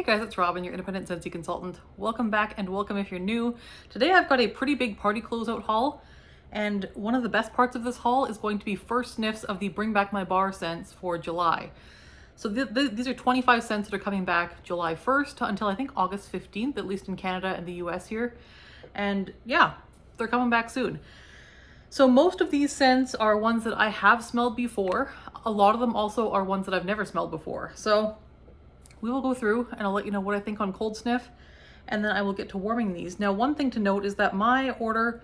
Hey guys, it's Robyn, your independent Scentsy consultant. Welcome back and welcome if you're new. Today I've got a pretty big party closeout haul, and one of the best parts of this haul is going to be first sniffs of the Bring Back My Bar scents for July. So these are 25 scents that are coming back July 1st until I think August 15th, at least in Canada and the US here. And yeah, they're coming back soon. So most of these scents are ones that I have smelled before. A lot of them also are ones that I've never smelled before. So we will go through and I'll let you know what I think on cold sniff, and then I will get to warming these. Now, one thing to note is that my order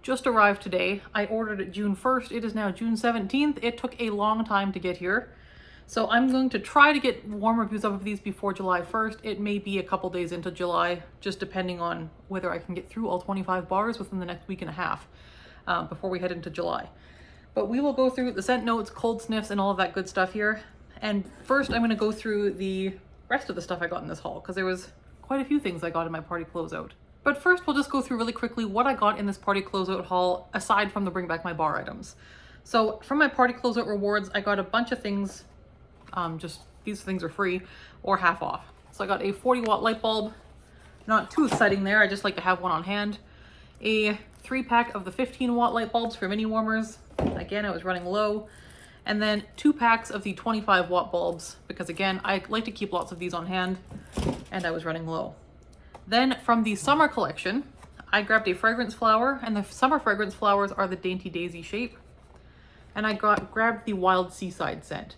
just arrived today. I ordered it June 1st. It is now June 17th. It took a long time to get here. So I'm going to try to get warm reviews of these before July 1st. It may be a couple days into July, just depending on whether I can get through all 25 bars within the next week and a half before we head into July. But we will go through the scent notes, cold sniffs, and all of that good stuff here. And first I'm going to go through the rest of the stuff I got in this haul, because there was quite a few things I got in my party closeout. But first we'll just go through really quickly what I got in this party closeout haul aside from the Bring Back My Bar items. So from my party closeout rewards, I got a bunch of things, just these things are free or half off. So I got a 40-watt light bulb, not too exciting there, I just like to have one on hand. A 3-pack of the 15-watt light bulbs for mini warmers. Again, I was running low. And then 2 packs of the 25-watt bulbs, because again, I like to keep lots of these on hand, and I was running low. Then from the summer collection, I grabbed a fragrance flower, and the summer fragrance flowers are the Dainty Daisy shape. And I grabbed the Wild Seaside scent.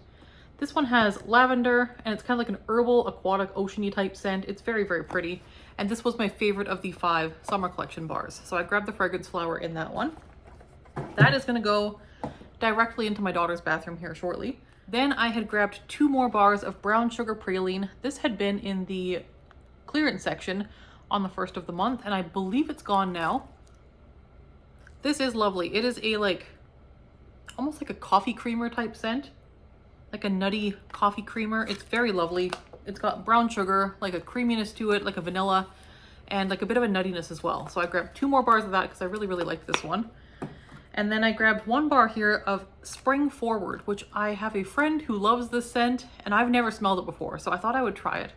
This one has lavender, and it's kind of like an herbal, aquatic, oceany type scent. It's very, very pretty. And this was my favorite of the 5 summer collection bars. So I grabbed the fragrance flower in that one. That is gonna go directly into my daughter's bathroom here shortly. Then I had grabbed 2 more bars of brown sugar praline. This had been in the clearance section on the 1st of the month, and I believe it's gone now. This is lovely. It is a almost like a coffee creamer type scent, like a nutty coffee creamer. It's very lovely. It's got brown sugar, like a creaminess to it, like a vanilla, and like a bit of a nuttiness as well. So I grabbed 2 more bars of that because I really, really liked this one. And then I grabbed 1 bar here of Spring Forward, which I have a friend who loves this scent, and I've never smelled it before, so I thought I would try it.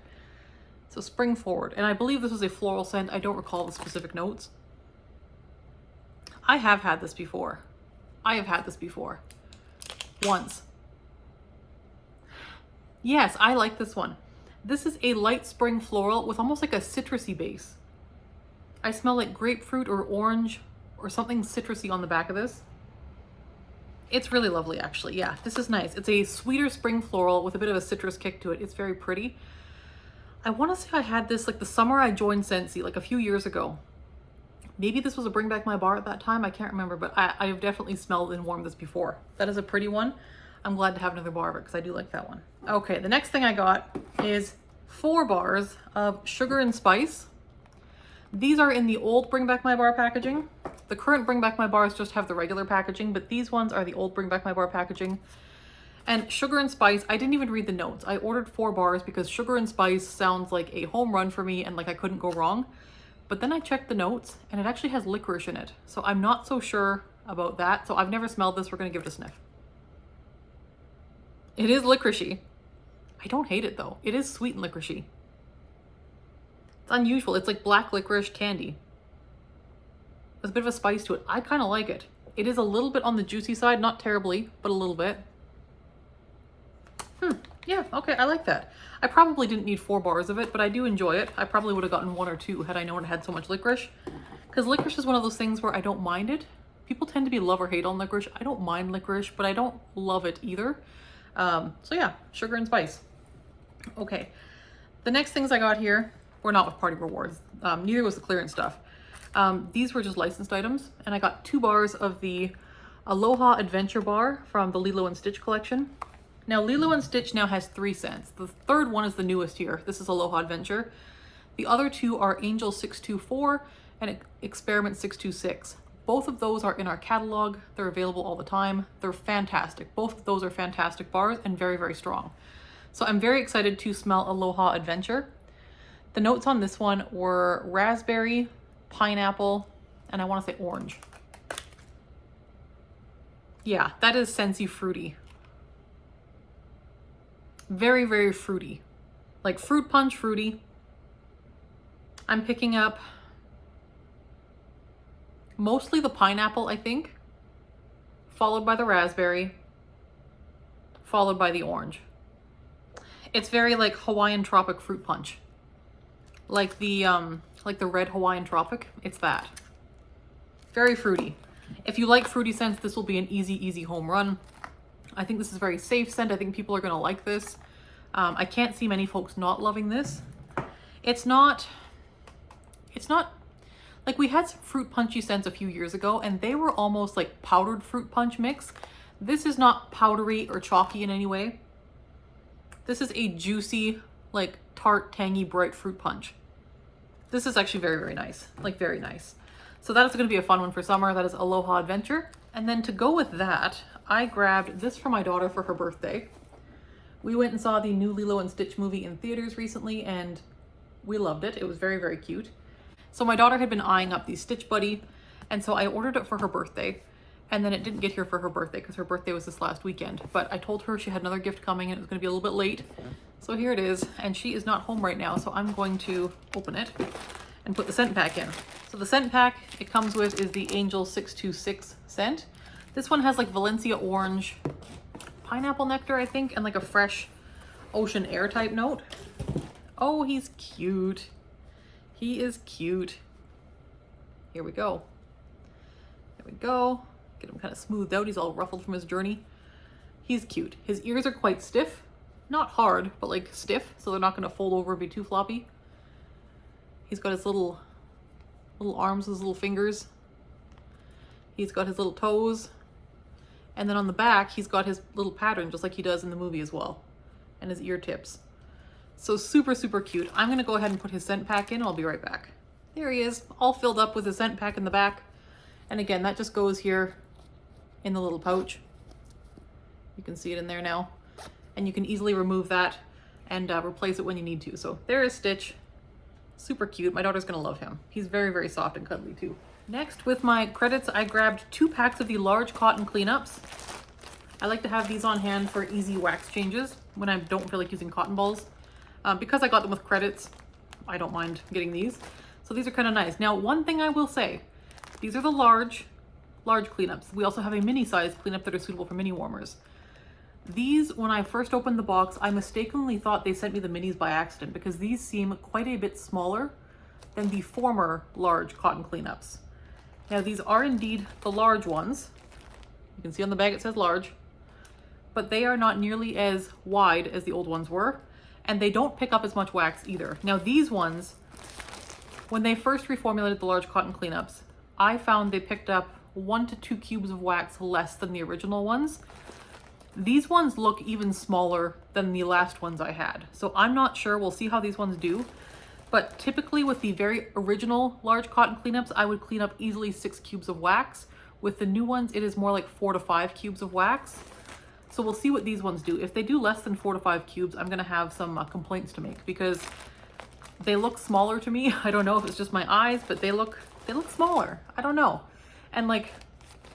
So Spring Forward, and I believe this was a floral scent. I don't recall the specific notes. I have had this before. I have had this before. Once. Yes, I like this one. This is a light spring floral with almost like a citrusy base. I smell like grapefruit or orange, or something citrusy on the back of this. It's really lovely, actually. Yeah, this is nice. It's a sweeter spring floral with a bit of a citrus kick to it. It's very pretty. I want to say I had this like the summer I joined Scentsy, like a few years ago. Maybe this was a Bring Back My Bar at that time. I can't remember, but I've definitely smelled and warmed this before. That is a pretty one. I'm glad to have another bar of it because I do like that one. Okay, the next thing I got is 4 bars of Sugar and Spice. These are in the old Bring Back My Bar packaging. The current Bring Back My Bars just have the regular packaging, but these ones are the old Bring Back My Bar packaging. And Sugar and Spice, I didn't even read the notes. I ordered 4 bars because Sugar and Spice sounds like a home run for me and like I couldn't go wrong. But then I checked the notes and it actually has licorice in it. So I'm not so sure about that. So I've never smelled this. We're gonna give it a sniff. It is licoricey. I don't hate it though. It is sweet and licoricey. It's unusual. It's like black licorice candy. There's a bit of a spice to it. I kind of like it. It is a little bit on the juicy side, not terribly, but a little bit. Yeah, okay, I like that. I probably didn't need 4 bars of it, but I do enjoy it. I probably would have gotten 1 or 2 had I known it had so much licorice. Because licorice is one of those things where I don't mind it. People tend to be love or hate on licorice. I don't mind licorice, but I don't love it either. So yeah, Sugar and Spice. Okay, the next things I got here were not with party rewards. Neither was the clearance stuff. These were just licensed items, and I got 2 bars of the Aloha Adventure Bar from the Lilo & Stitch collection. Now, Lilo & Stitch now has 3 scents. The 3rd one is the newest here. This is Aloha Adventure. The other 2 are Angel 624 and Experiment 626. Both of those are in our catalog. They're available all the time. They're fantastic. Both of those are fantastic bars and very, very strong. So I'm very excited to smell Aloha Adventure. The notes on this one were raspberry, pineapple, and I want to say orange. Yeah, that is Scentsy fruity. Very, very fruity. Like fruit punch, fruity. I'm picking up mostly the pineapple, I think, followed by the raspberry, followed by the orange. It's very like Hawaiian tropic fruit punch. Like the red Hawaiian tropic, it's that. Very fruity. If you like fruity scents, this will be an easy home run. I think this is a very safe scent. I think people are gonna like this. I can't see many folks not loving this. It's not like we had some fruit punchy scents a few years ago and they were almost like powdered fruit punch mix. This is not powdery or chalky in any way. This is a juicy, like tart, tangy, bright fruit punch. This is actually very, very nice, like very nice. So that is going to be a fun one for summer. That is Aloha Adventure. And then to go with that, I grabbed this for my daughter for her birthday. We went and saw the new Lilo and Stitch movie in theaters recently and we loved it. It was very, very cute. So my daughter had been eyeing up the Stitch Buddy, and so I ordered it for her birthday, and then it didn't get here for her birthday because her birthday was this last weekend. But I told her she had another gift coming and it was going to be a little bit late. So here it is, and she is not home right now, so I'm going to open it and put the scent pack in. So the scent pack it comes with is the Angel 626 scent. This one has like Valencia orange, pineapple nectar, I think, and like a fresh ocean air type note. Oh, he's cute. He is cute. Here we go. There we go. Get him kind of smoothed out. He's all ruffled from his journey. He's cute. His ears are quite stiff. Not hard, but like stiff, so they're not going to fold over and be too floppy. He's got his little arms, his little fingers. He's got his little toes. And then on the back, he's got his little pattern, just like he does in the movie as well. And his ear tips. So super, super cute. I'm going to go ahead and put his scent pack in. I'll be right back. There he is, all filled up with his scent pack in the back. And again, that just goes here in the little pouch. You can see it in there now. And you can easily remove that and replace it when you need to. So there is Stitch. Super cute. My daughter's going to love him. He's very, very soft and cuddly too. Next, with my credits, I grabbed 2 packs of the large cotton cleanups. I like to have these on hand for easy wax changes when I don't feel like using cotton balls. Because I got them with credits, I don't mind getting these. So these are kind of nice. Now, one thing I will say, these are the large cleanups. We also have a mini size cleanup that are suitable for mini warmers. These, when I first opened the box, I mistakenly thought they sent me the minis by accident because these seem quite a bit smaller than the former large cotton cleanups. Now, these are indeed the large ones. You can see on the bag it says large, but they are not nearly as wide as the old ones were. And they don't pick up as much wax either. Now these ones, when they first reformulated the large cotton cleanups, I found they picked up 1 to 2 cubes of wax less than the original ones. These ones look even smaller than the last ones I had. So I'm not sure, we'll see how these ones do. But typically with the very original large cotton cleanups, I would clean up easily 6 cubes of wax. With the new ones, it is more like 4 to 5 cubes of wax. So we'll see what these ones do. If they do less than 4 to 5 cubes, I'm gonna have some complaints to make because they look smaller to me. I don't know if it's just my eyes, but they look smaller. I don't know. And like,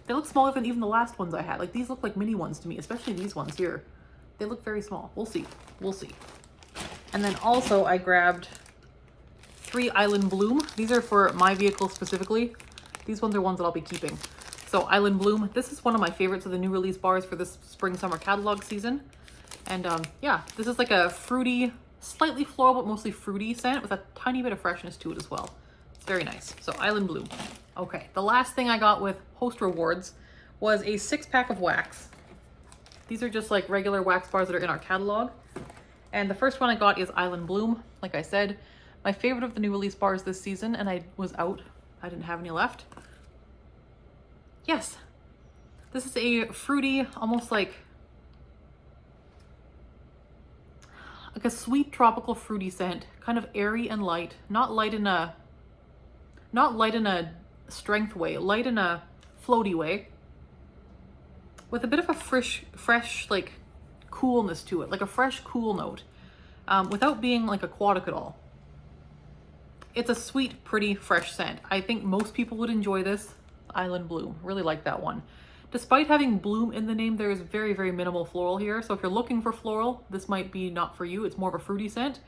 they look smaller than even the last ones I had. Like these look like mini ones to me, especially these ones here. They look very small. We'll see. We'll see. And then also I grabbed 3 Island Bloom. These are for my vehicle specifically. These ones are ones that I'll be keeping. So Island Bloom, this is one of my favorites of the new release bars for this spring summer catalog season. And yeah, this is like a fruity, slightly floral, but mostly fruity scent with a tiny bit of freshness to it as well. It's very nice. So Island Bloom. Okay, the last thing I got with host rewards was a 6-pack of wax. These are just like regular wax bars that are in our catalog. And the first one I got is Island Bloom. Like I said, my favorite of the new release bars this season, and I was out. I didn't have any left. Yes, this is a fruity, almost like a sweet tropical fruity scent, kind of airy and light, not light in a strength way, light in a floaty way, with a bit of a fresh like coolness to it, like a fresh cool note, without being like aquatic at all. It's a sweet, pretty, fresh scent. I think most people would enjoy this. Island Bloom, really like that one. Despite having bloom in the name, there is very, very minimal floral here. So if you're looking for floral, this might be not for you. It's more of a fruity scent.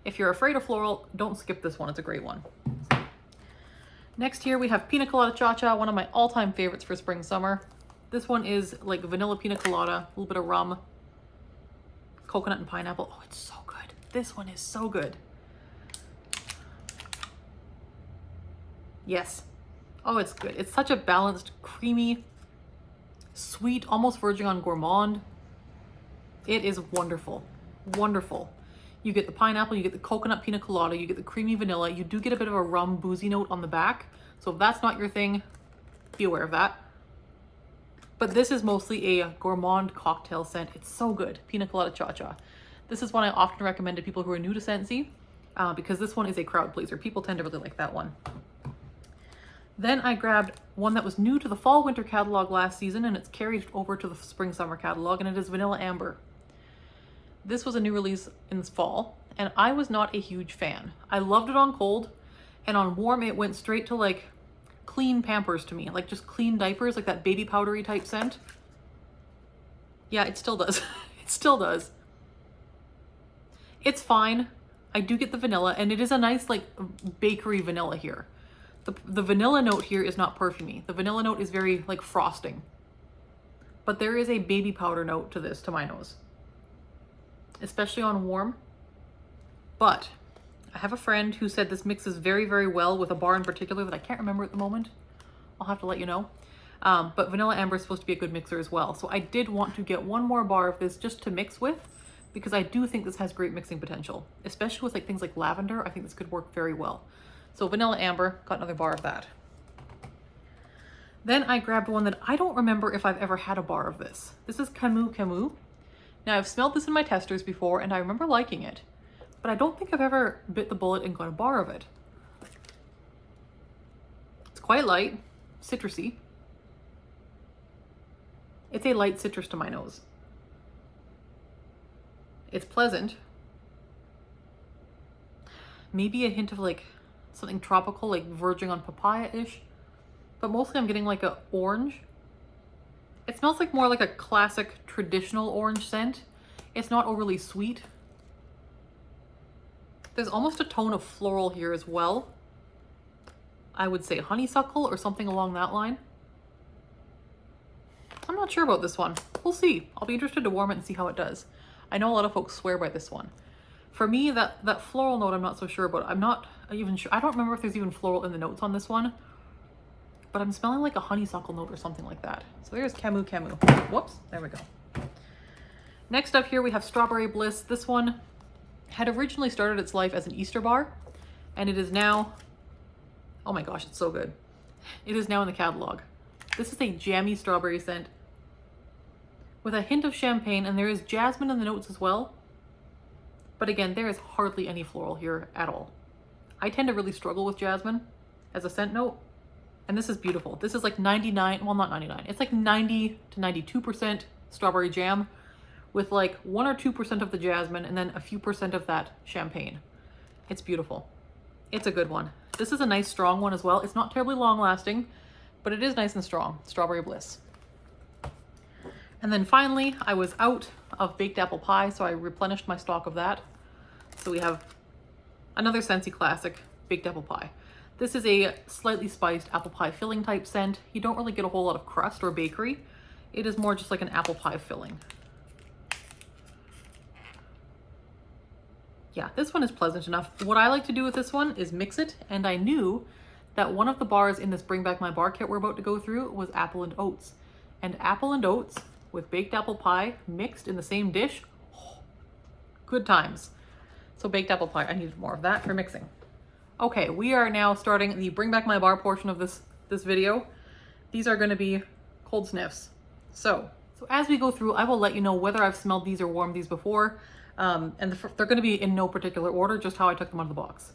If you're afraid of floral, don't skip this one. It's a great one. Next here we have Pina Colada Cha-Cha, one of my all-time favorites for spring summer. This one is like vanilla pina colada, a little bit of rum, coconut and pineapple. Oh, it's so good. This one is so good. Yes. Oh, it's good. It's such a balanced, creamy, sweet, almost verging on gourmand. It is wonderful. Wonderful. You get the pineapple, you get the coconut pina colada, you get the creamy vanilla. You do get a bit of a rum boozy note on the back. So if that's not your thing, be aware of that. But this is mostly a gourmand cocktail scent. It's so good. Pina Colada Cha-Cha. This is one I often recommend to people who are new to Scentsy because this one is a crowd pleaser. People tend to really like that one. Then I grabbed one that was new to the fall winter catalog last season, and it's carried over to the spring summer catalog, and it is Vanilla Amber. This was a new release in this fall, and I was not a huge fan. I loved it on cold, and on warm it went straight to like clean Pampers to me, like just clean diapers, like that baby powdery type scent. Yeah, it still does. It still does. It's fine. I do get the vanilla, and it is a nice like bakery vanilla here. The vanilla note here is not perfumey. The vanilla note is very like frosting. But there is a baby powder note to this, to my nose. Especially on warm. But I have a friend who said this mixes very, very well with a bar in particular that I can't remember at the moment. I'll have to let you know. But Vanilla Amber is supposed to be a good mixer as well. So I did want to get one more bar of this just to mix with, because I do think this has great mixing potential, especially with like things like lavender. I think this could work very well. So Vanilla Amber, got another bar of that. Then I grabbed one that I don't remember if I've ever had a bar of this. This is Camus Camus. Now I've smelled this in my testers before and I remember liking it, but I don't think I've ever bit the bullet and got a bar of it. It's quite light, citrusy. It's a light citrus to my nose. It's pleasant. Maybe a hint of like something tropical, like verging on papaya-ish, but mostly I'm getting like a orange. It smells like more like a classic traditional orange scent. It's not overly sweet. There's almost a tone of floral here as well. I would say honeysuckle or something along that line. I'm not sure about this one. We'll see. I'll be interested to warm it and see how it does. I know a lot of folks swear by this one. For me, that floral note I'm not so sure about. I'm not even sure. I don't remember if there's even floral in the notes on this one, but I'm smelling like a honeysuckle note or something like that. So there's Camus Camus. Whoops, there we go. Next up here we have Strawberry Bliss. This one had originally started its life as an Easter bar, and it is now, oh my gosh, it's so good. It is now in the catalog. This is a jammy strawberry scent with a hint of champagne, and there is jasmine in the notes as well. But again, there is hardly any floral here at all. I tend to really struggle with jasmine as a scent note, and this is beautiful. This is like 99, well not 99, it's like 90 to 92% strawberry jam with like 1 or 2% of the jasmine and then a few percent of that champagne. It's beautiful. It's a good one. This is a nice strong one as well. It's not terribly long lasting, but it is nice and strong. Strawberry Bliss. And then finally, I was out of baked apple pie, so I replenished my stock of that. So we have another Scentsy classic, baked apple pie. This is a slightly spiced apple pie filling type scent. You don't really get a whole lot of crust or bakery. It is more just like an apple pie filling. Yeah, this one is pleasant enough. What I like to do with this one is mix it, and I knew that one of the bars in this Bring Back My Bar kit we're about to go through was apple and oats. And apple and oats with baked apple pie mixed in the same dish, oh, good times. So baked apple pie, I needed more of that for mixing. Okay, we are now starting the Bring Back My Bar portion of this video. These are gonna be cold sniffs. So as we go through, I will let you know whether I've smelled these or warmed these before. And they're gonna be in no particular order, just how I took them out of the box.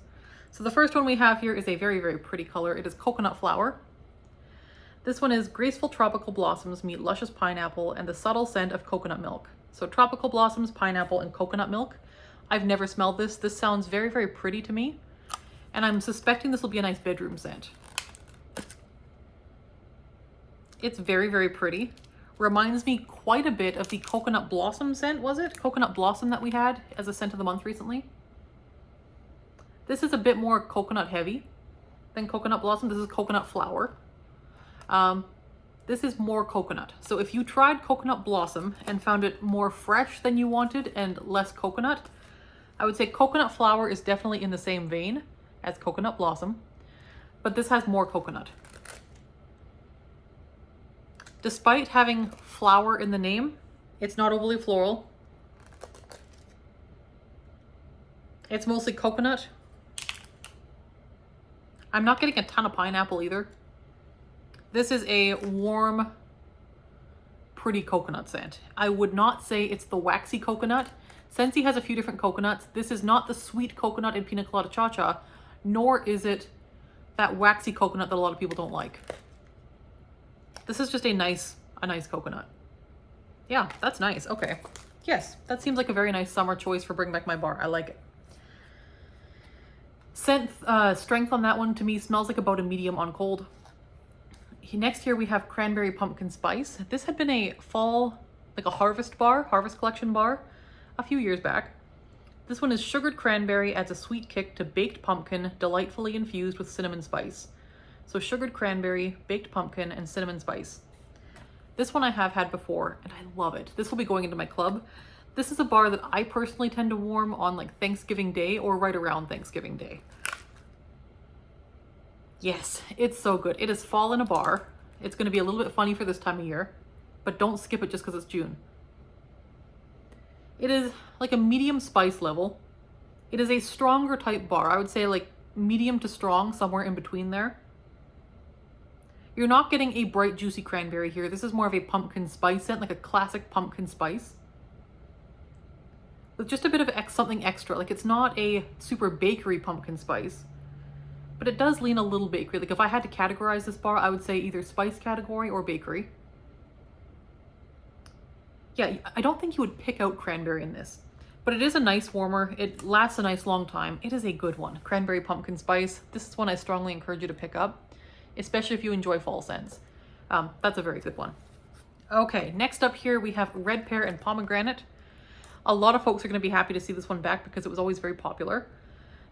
So the first one we have here is a very, very pretty color. It is Coconut Flower. This one is graceful tropical blossoms meet luscious pineapple and the subtle scent of coconut milk. So tropical blossoms, pineapple, and coconut milk. I've never smelled this. This sounds very, very pretty to me. And I'm suspecting this will be a nice bedroom scent. It's very, very pretty. Reminds me quite a bit of the coconut blossom scent, was it? Coconut blossom that we had as a scent of the month recently. This is a bit more coconut heavy than Coconut Blossom. This is Coconut Flower. This is more coconut. So if you tried Coconut Blossom and found it more fresh than you wanted and less coconut, I would say Coconut Flower is definitely in the same vein as Coconut Blossom, but this has more coconut. Despite having flower in the name, it's not overly floral. It's mostly coconut. I'm not getting a ton of pineapple either. This is a warm, pretty coconut scent. I would not say it's the waxy coconut. Scentsy has a few different coconuts. This is not the sweet coconut in Pina Colada Cha-Cha, nor is it that waxy coconut that a lot of people don't like. This is just a nice coconut. Yeah, that's nice. Okay. Yes, that seems like a very nice summer choice for Bring Back My Bar. I like it. Scent strength on that one to me smells like about a medium on cold. Next here we have Cranberry Pumpkin Spice. This had been a fall, like a harvest collection bar a few years back. This one is sugared cranberry, adds a sweet kick to baked pumpkin, delightfully infused with cinnamon spice. So sugared cranberry, baked pumpkin, and cinnamon spice. This one I have had before, and I love it. This will be going into my club. This is a bar that I personally tend to warm on like Thanksgiving Day or right around Thanksgiving Day. Yes, it's so good. It is fall in a bar. It's going to be a little bit funny for this time of year, but don't skip it just because it's June. It is like a medium spice level. It is a stronger type bar. I would say like medium to strong, somewhere in between there. You're not getting a bright, juicy cranberry here. This is more of a pumpkin spice scent, like a classic pumpkin spice. With just a bit of something extra. Like it's not a super bakery pumpkin spice, but it does lean a little bakery. Like if I had to categorize this bar, I would say either spice category or bakery. Yeah, I don't think you would pick out cranberry in this, but it is a nice warmer. It lasts a nice long time. It is a good one. Cranberry pumpkin spice. This is one I strongly encourage you to pick up, especially if you enjoy fall scents. That's a very good one. Okay, next up here we have Red Pear and Pomegranate. A lot of folks are going to be happy to see this one back because it was always very popular.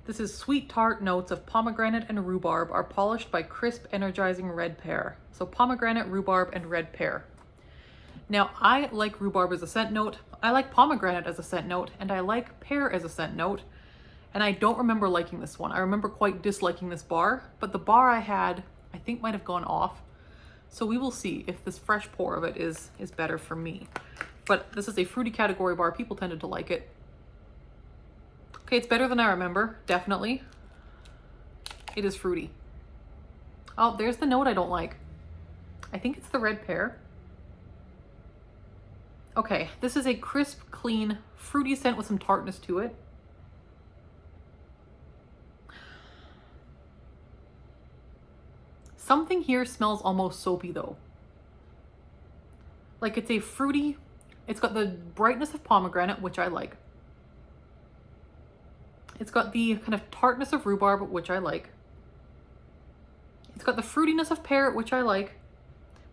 This is sweet tart notes of pomegranate and rhubarb are polished by crisp, energizing red pear. So pomegranate, rhubarb, and red pear. Now, I like rhubarb as a scent note, I like pomegranate as a scent note, and I like pear as a scent note. And I don't remember liking this one. I remember quite disliking this bar, but the bar I had, I think might have gone off. So we will see if this fresh pour of it is better for me. But this is a fruity category bar. People tended to like it. Okay, it's better than I remember, definitely. It is fruity. Oh, there's the note I don't like. I think it's the red pear. Okay, this is a crisp, clean, fruity scent with some tartness to it. Something here smells almost soapy though. Like it's a fruity, it's got the brightness of pomegranate, which I like. It's got the kind of tartness of rhubarb, which I like. It's got the fruitiness of pear, which I like.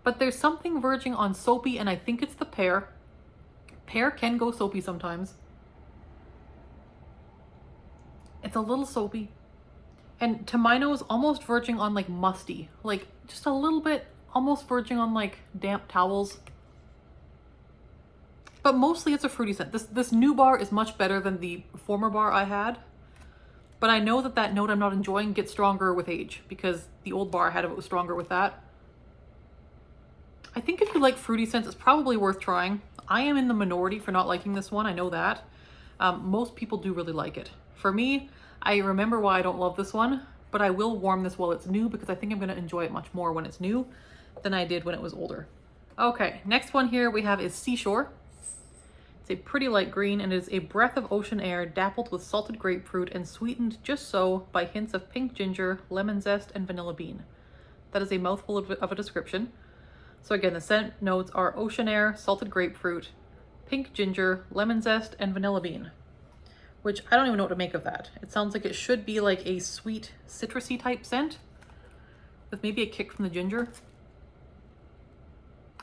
But there's something verging on soapy, and I think it's the pear. Pear can go soapy sometimes. It's a little soapy. And to my nose, almost verging on like musty. Like just a little bit, almost verging on like damp towels. But mostly it's a fruity scent. This new bar is much better than the former bar I had. But I know that note I'm not enjoying gets stronger with age because the old bar I had of it was stronger with that. I think if you like fruity scents, it's probably worth trying. I am in the minority for not liking this one. I know that. Most people do really like it. For me, I remember why I don't love this one, but I will warm this while it's new because I think I'm going to enjoy it much more when it's new than I did when it was older. Okay, next one here we have is Seashore. It's a pretty light green and it is a breath of ocean air dappled with salted grapefruit and sweetened just so by hints of pink ginger, lemon zest, and vanilla bean. That is a mouthful of a description. So again, the scent notes are ocean air, salted grapefruit, pink ginger, lemon zest, and vanilla bean. Which I don't even know what to make of that. It sounds like it should be like a sweet citrusy type scent with maybe a kick from the ginger.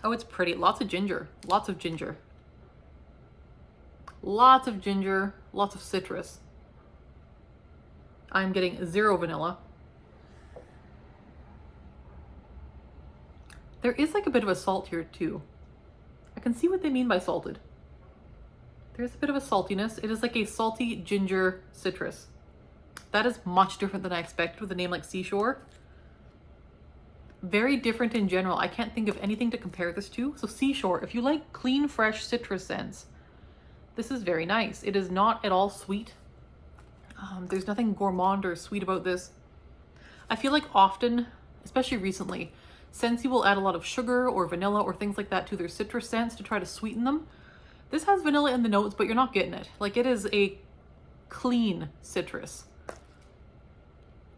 Oh, it's pretty. Lots of ginger. Lots of ginger. Lots of ginger. Lots of citrus. I'm getting 0 vanilla. There is like a bit of a salt here too. I can see what they mean by salted. There's a bit of a saltiness. It is like a salty ginger citrus. That is much different than I expected with a name like Seashore. Very different in general. I can't think of anything to compare this to. So Seashore, if you like clean, fresh citrus scents, this is very nice. It is not at all sweet. There's nothing gourmand or sweet about this. I feel like often, especially recently, Scentsy will add a lot of sugar or vanilla or things like that to their citrus scents to try to sweeten them. This has vanilla in the notes, but you're not getting it. Like, it is a clean citrus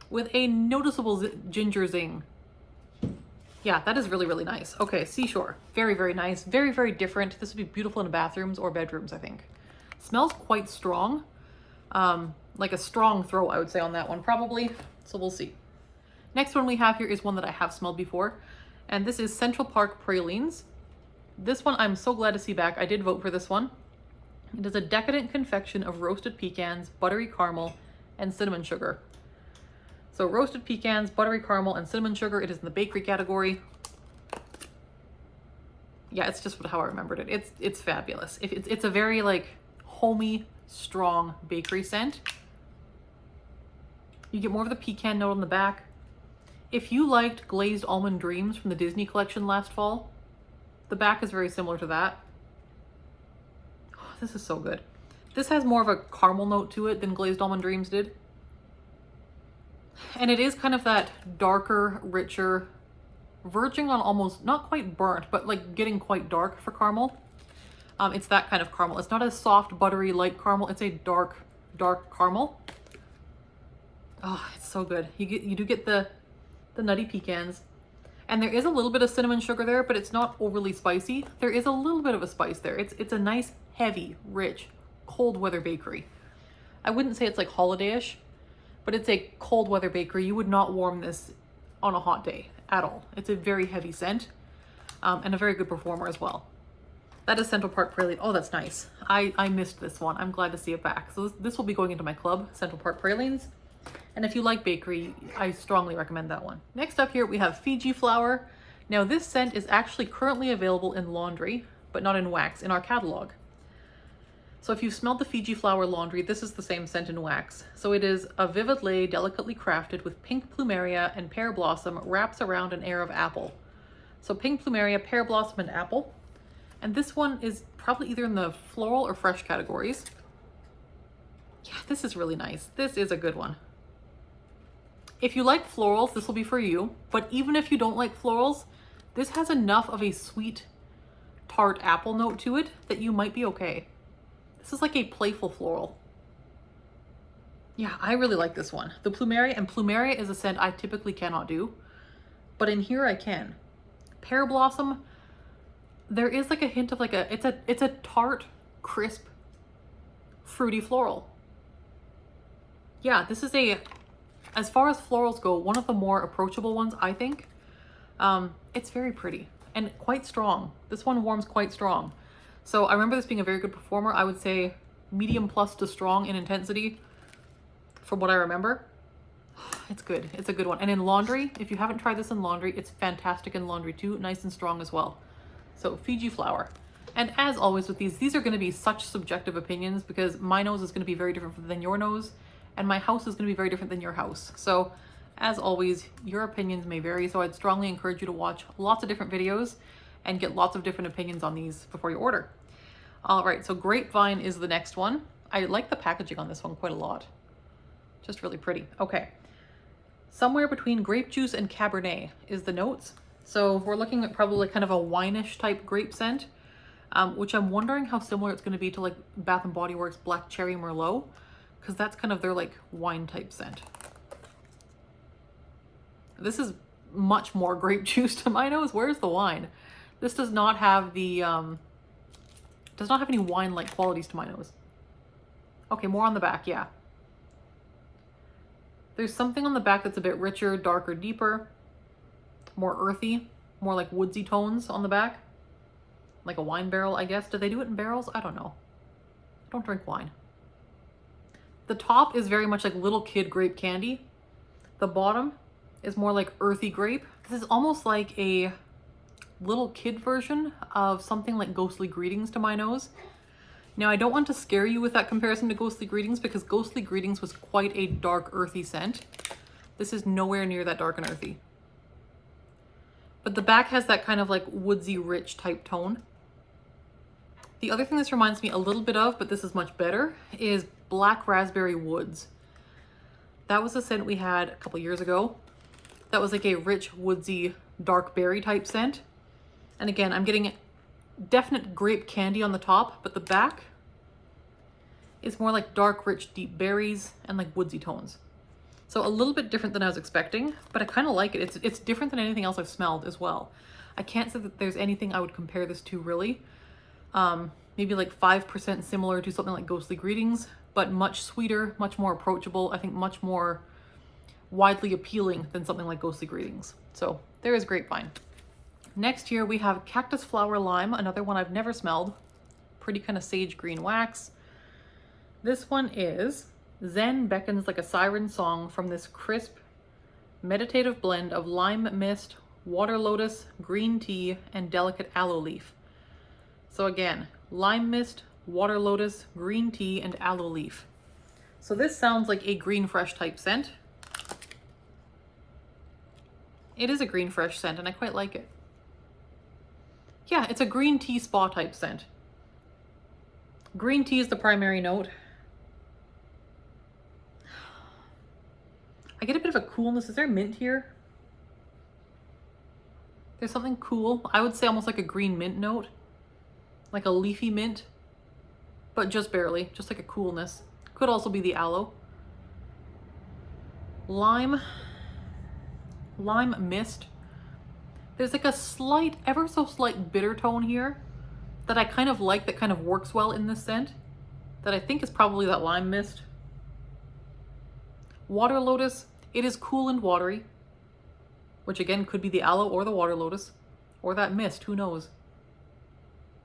with a noticeable ginger zing. Yeah, that is really, really nice. Okay, Seashore. Very, very nice. Very, very different. This would be beautiful in bathrooms or bedrooms, I think. Smells quite strong. Like a strong throw, I would say, on that one, probably. So we'll see. Next one we have here is one that I have smelled before, and this is Central Park Pralines. This one I'm so glad to see back. I did vote for this one. It is a decadent confection of roasted pecans, buttery caramel, and cinnamon sugar. So roasted pecans, buttery caramel, and cinnamon sugar. It is in the bakery category. Yeah, it's just how I remembered it. It's fabulous. It's a very like homey, strong bakery scent. You get more of the pecan note on the back. If you liked Glazed Almond Dreams from the Disney collection last fall, the back is very similar to that. Oh, this is so good. This has more of a caramel note to it than Glazed Almond Dreams did. And it is kind of that darker, richer, verging on almost, not quite burnt, but like getting quite dark for caramel. It's that kind of caramel. It's not a soft, buttery, light caramel. It's a dark, dark caramel. Oh, it's so good. You do get the nutty pecans, and there is a little bit of cinnamon sugar there, but it's not overly spicy. There is a little bit of a spice there. It's a nice, heavy, rich, cold weather bakery. I wouldn't say it's like holiday-ish, but it's a cold weather bakery. You would not warm this on a hot day at all. It's a very heavy scent, and a very good performer as well. That is Central Park Praline. Oh, that's nice. I missed this one. I'm glad to see it back. So this will be going into my club, Central Park Pralines. And if you like bakery, I strongly recommend that one. Next up here, we have Fiji Flower. Now this scent is actually currently available in laundry, but not in wax, in our catalog. So if you've smelled the Fiji Flower laundry, this is the same scent in wax. So it is a vivid lei delicately crafted with pink plumeria and pear blossom wraps around an air of apple. So pink plumeria, pear blossom, and apple. And this one is probably either in the floral or fresh categories. Yeah, this is really nice. This is a good one. If you like florals, this will be for you. But even if you don't like florals, this has enough of a sweet, tart apple note to it that you might be okay. This is like a playful floral. Yeah, I really like this one. The plumeria, and plumeria is a scent I typically cannot do, but in here I can. Pear blossom, there is like a hint of like it's a tart, crisp, fruity floral. Yeah, this is as far as florals go, one of the more approachable ones, I think. It's very pretty and quite strong. This one warms quite strong. So I remember this being a very good performer. I would say medium plus to strong in intensity from what I remember. It's good. It's a good one. And in laundry, if you haven't tried this in laundry, it's fantastic in laundry too. Nice and strong as well. So Fiji Flower. And as always with these are going to be such subjective opinions because my nose is going to be very different than your nose. And my house is going to be very different than your house. So as always, your opinions may vary. So I'd strongly encourage you to watch lots of different videos and get lots of different opinions on these before you order. All right, so Grape Vine is the next one. I like the packaging on this one quite a lot. Just really pretty. Okay. Somewhere between grape juice and Cabernet is the notes. So we're looking at probably kind of a wine-ish type grape scent, which I'm wondering how similar it's going to be to like Bath & Body Works Black Cherry Merlot, because that's kind of their like wine type scent. This is much more grape juice to my nose. Where's the wine? This does not have the, does not have any wine-like qualities to my nose. Okay, more on the back, yeah. There's something on the back that's a bit richer, darker, deeper, more earthy, more like woodsy tones on the back. Like a wine barrel, I guess. Do they do it in barrels? I don't know. I don't drink wine. The top is very much like little kid grape candy. The bottom is more like earthy grape. This is almost like a little kid version of something like Ghostly Greetings to my nose. Now, I don't want to scare you with that comparison to Ghostly Greetings because Ghostly Greetings was quite a dark, earthy scent. This is nowhere near that dark and earthy. But the back has that kind of like woodsy, rich type tone. The other thing this reminds me a little bit of, but this is much better, is Black Raspberry Woods. That was a scent we had a couple years ago. That was like a rich, woodsy, dark berry type scent. And again, I'm getting definite grape candy on the top, but the back is more like dark, rich, deep berries and like woodsy tones. So a little bit different than I was expecting, but I kind of like it. It's different than anything else I've smelled as well. I can't say that there's anything I would compare this to really. Maybe like 5% similar to something like Ghostly Greetings, but much sweeter, much more approachable. I think much more widely appealing than something like Ghostly Greetings. So there is Grape Vine. Next here we have Cactus Flower Lime, another one I've never smelled. Pretty kind of sage green wax. This one is Zen beckons like a siren song from this crisp, meditative blend of lime mist, water lotus, green tea, and delicate aloe leaf. So again, lime mist, water lotus, green tea, and aloe leaf. So this sounds like a green fresh type scent. It is a green fresh scent and I quite like it. Yeah, it's a green tea spa type scent. Green tea is the primary note. I get a bit of a coolness. Is there mint here? There's something cool. I would say almost like a green mint note. Like a leafy mint. But just barely. Just like a coolness. Could also be the aloe. Lime. Lime mist. There's like a slight, ever so slight bitter tone here that I kind of like, that kind of works well in this scent. That I think is probably that lime mist. Water lotus, it is cool and watery, which again could be the aloe or the water lotus, or that mist, who knows.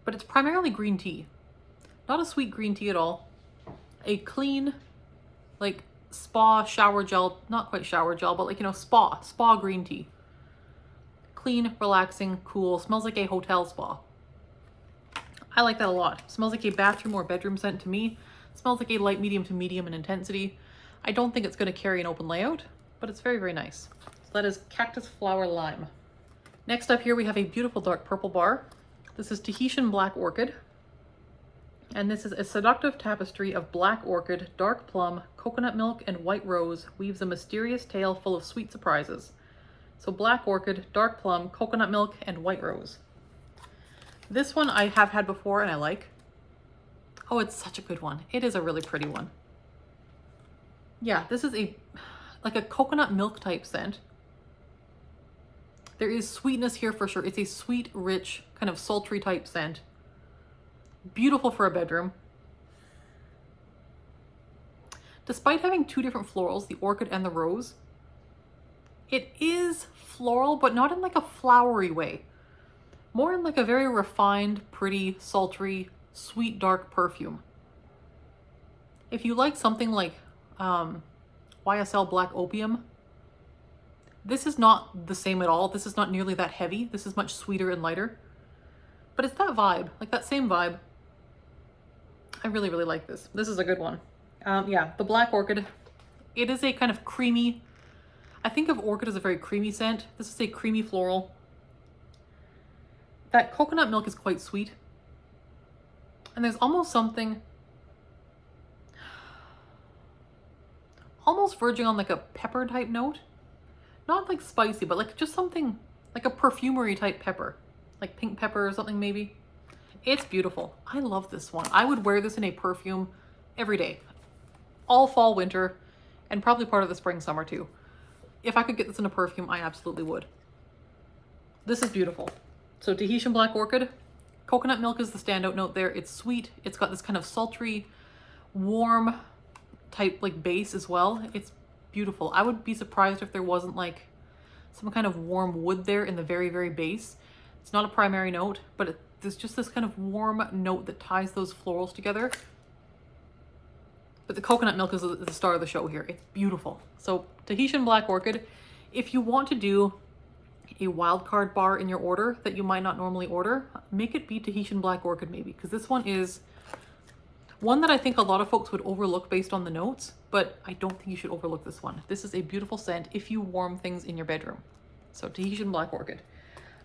But it's primarily green tea. Not a sweet green tea at all. A clean, like spa shower gel, not quite shower gel, but like, you know, spa green tea. Clean, relaxing, cool, smells like a hotel spa. I like that a lot. Smells like a bathroom or bedroom scent to me. Smells like a light medium to medium in intensity. I don't think it's going to carry an open layout, but it's very, very nice. So that is Cactus Flower Lime. Next up here we have a beautiful dark purple bar. This is Tahitian Black Orchid. And this is a seductive tapestry of black orchid, dark plum, coconut milk, and white rose weaves a mysterious tale full of sweet surprises. So black orchid, dark plum, coconut milk, and white rose. This one I have had before and I like. Oh, it's such a good one. It is a really pretty one. Yeah, this is like a coconut milk type scent. There is sweetness here for sure. It's a sweet, rich, kind of sultry type scent. Beautiful for a bedroom. Despite having two different florals, the orchid and the rose, it is floral, but not in like a flowery way. More in like a very refined, pretty, sultry, sweet, dark perfume. If you like something like YSL Black Opium, this is not the same at all. This is not nearly that heavy. This is much sweeter and lighter. But it's that vibe, like that same vibe. I really, really like this. This is a good one. Yeah, the Black Orchid. It is a kind of creamy, I think of orchid as a very creamy scent. This is a creamy floral. That coconut milk is quite sweet. And there's almost something, almost verging on like a pepper type note. Not like spicy, but like just something like a perfumery type pepper. Like pink pepper or something maybe. It's beautiful. I love this one. I would wear this in a perfume every day. All fall, winter, and probably part of the spring, summer too. If I could get this in a perfume, I absolutely would. This is beautiful. So Tahitian Black Orchid. Coconut milk is the standout note there. It's sweet. It's got this kind of sultry, warm type like base as well. It's beautiful. I would be surprised if there wasn't like some kind of warm wood there in the very, very base. It's not a primary note, but there's just this kind of warm note that ties those florals together. But the coconut milk is the star of the show here. It's beautiful. So Tahitian Black Orchid, if you want to do a wild card bar in your order that you might not normally order, make it be Tahitian Black Orchid maybe, because this one is one that I think a lot of folks would overlook based on the notes, but I don't think you should overlook this one. This is a beautiful scent if you warm things in your bedroom. So Tahitian Black Orchid.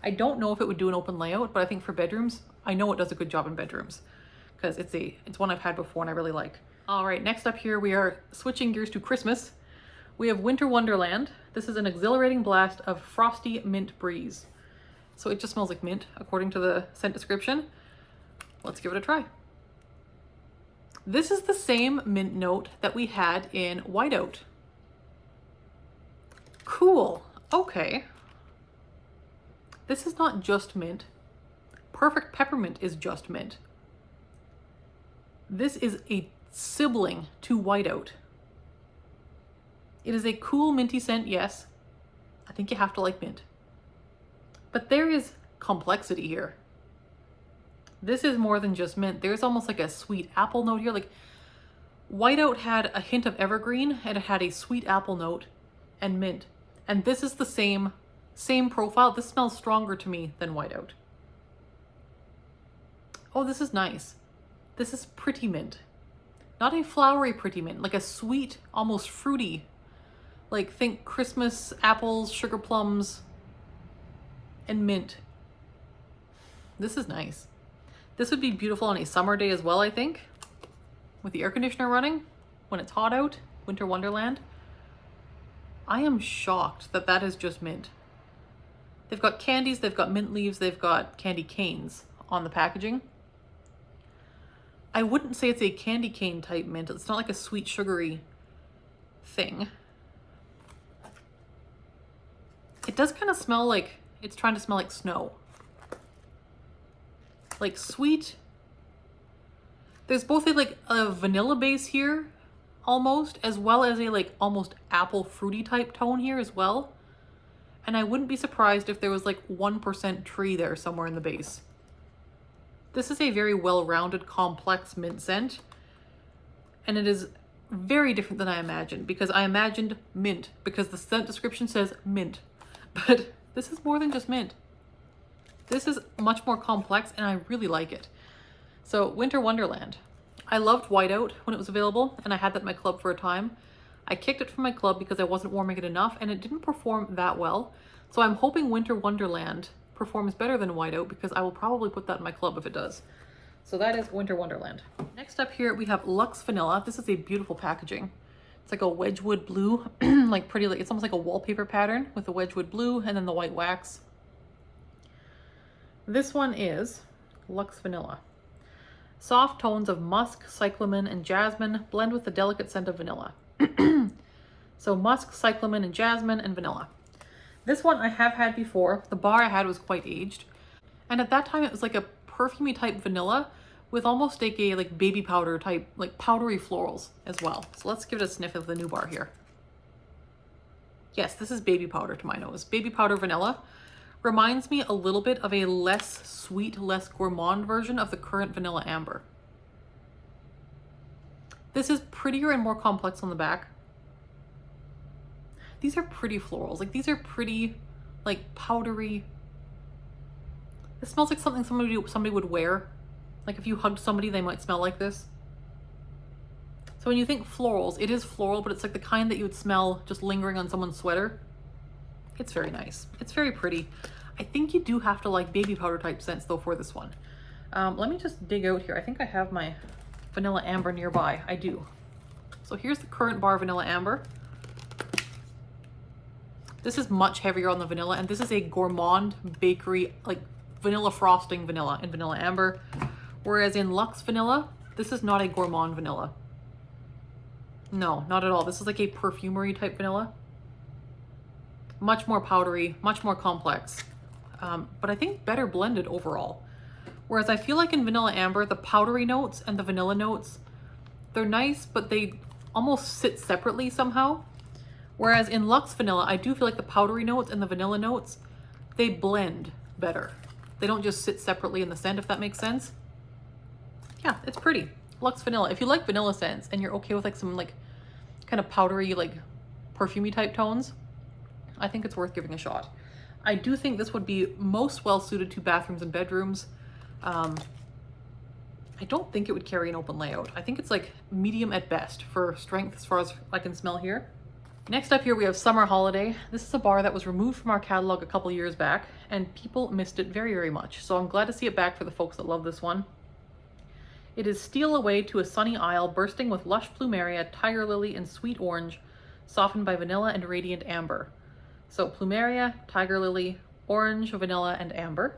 I don't know if it would do an open layout, but I think for bedrooms, I know it does a good job in bedrooms because it's one I've had before and I really like. All right, next up here, we are switching gears to Christmas. We have Winter Wonderland. This is an exhilarating blast of frosty mint breeze. So it just smells like mint, according to the scent description. Let's give it a try. This is the same mint note that we had in Whiteout. Cool, okay. This is not just mint. Perfect Peppermint is just mint. This is a sibling to Whiteout. It is a cool minty scent, yes. I think you have to like mint. But there is complexity here. This is more than just mint. There's almost like a sweet apple note here. Like Whiteout had a hint of evergreen and it had a sweet apple note and mint. And this is the same profile. This smells stronger to me than Whiteout. Oh, this is nice. This is pretty mint. Not a flowery pretty mint, like a sweet, almost fruity. Like think Christmas apples, sugar plums, and mint. This is nice. This would be beautiful on a summer day as well, I think. With the air conditioner running, when it's hot out, Winter Wonderland. I am shocked that that is just mint. They've got candies, they've got mint leaves, they've got candy canes on the packaging. I wouldn't say it's a candy cane type mint. It's not like a sweet sugary thing. It does kind of smell like it's trying to smell like snow. Like sweet. There's both a vanilla base here almost, as well as a like almost apple fruity type tone here as well. And I wouldn't be surprised if there was like 1% tree there somewhere in the base. This is a very well-rounded, complex mint scent. And it is very different than I imagined, because I imagined mint, because the scent description says mint. But this is more than just mint. This is much more complex and I really like it. So Winter Wonderland. I loved Whiteout when it was available and I had that in my club for a time. I kicked it from my club because I wasn't warming it enough and it didn't perform that well. So I'm hoping Winter Wonderland performs better than Whiteout because I will probably put that in my club if it does. So that is Winter Wonderland. Next up here we have Luxe Vanilla. This is a beautiful packaging. It's like a Wedgwood blue, like pretty, like it's almost like a wallpaper pattern with the Wedgwood blue and then the white wax. This one is Luxe Vanilla. Soft tones of musk, cyclamen, and jasmine blend with the delicate scent of vanilla. So musk, cyclamen, and jasmine, and vanilla. This one I have had before. The bar I had was quite aged. And at that time it was like a perfumey type vanilla with almost like a like baby powder type, like powdery florals as well. So let's give it a sniff of the new bar here. Yes, this is baby powder to my nose. Baby powder vanilla. Reminds me a little bit of a less sweet, less gourmand version of the current Vanilla Amber. This is prettier and more complex on the back. These are pretty florals. Like these are pretty, like powdery. This smells like something somebody would wear. Like if you hugged somebody, they might smell like this. So when you think florals, it is floral, but it's like the kind that you would smell just lingering on someone's sweater. It's very nice. It's very pretty. I think you do have to like baby powder type scents though for this one. Let me just dig out here. I think I have my Vanilla Amber nearby. I do. So here's the current bar Vanilla Amber. This is much heavier on the vanilla and this is a gourmand bakery, like vanilla frosting vanilla in Vanilla Amber. Whereas in Luxe Vanilla, this is not a gourmand vanilla. No, not at all. This is like a perfumery type vanilla. Much more powdery, much more complex, but I think better blended overall. Whereas I feel like in Vanilla Amber, the powdery notes and the vanilla notes, they're nice, but they almost sit separately somehow. Whereas in Luxe Vanilla, I do feel like the powdery notes and the vanilla notes, they blend better. They don't just sit separately in the scent, if that makes sense. Yeah, it's pretty. Luxe Vanilla. If you like vanilla scents and you're okay with like some like kind of powdery, like perfumey type tones, I think it's worth giving a shot. I do think this would be most well suited to bathrooms and bedrooms. I don't think it would carry an open layout. I think it's like medium at best for strength as far as I can smell here. Next up here we have Summer Holiday. This is a bar that was removed from our catalog a couple years back and people missed it very, very much. So I'm glad to see it back for the folks that love this one. It is Steal Away to a Sunny Isle bursting with lush plumeria, tiger lily, and sweet orange, softened by vanilla and radiant amber. So plumeria, tiger lily, orange, vanilla, and amber.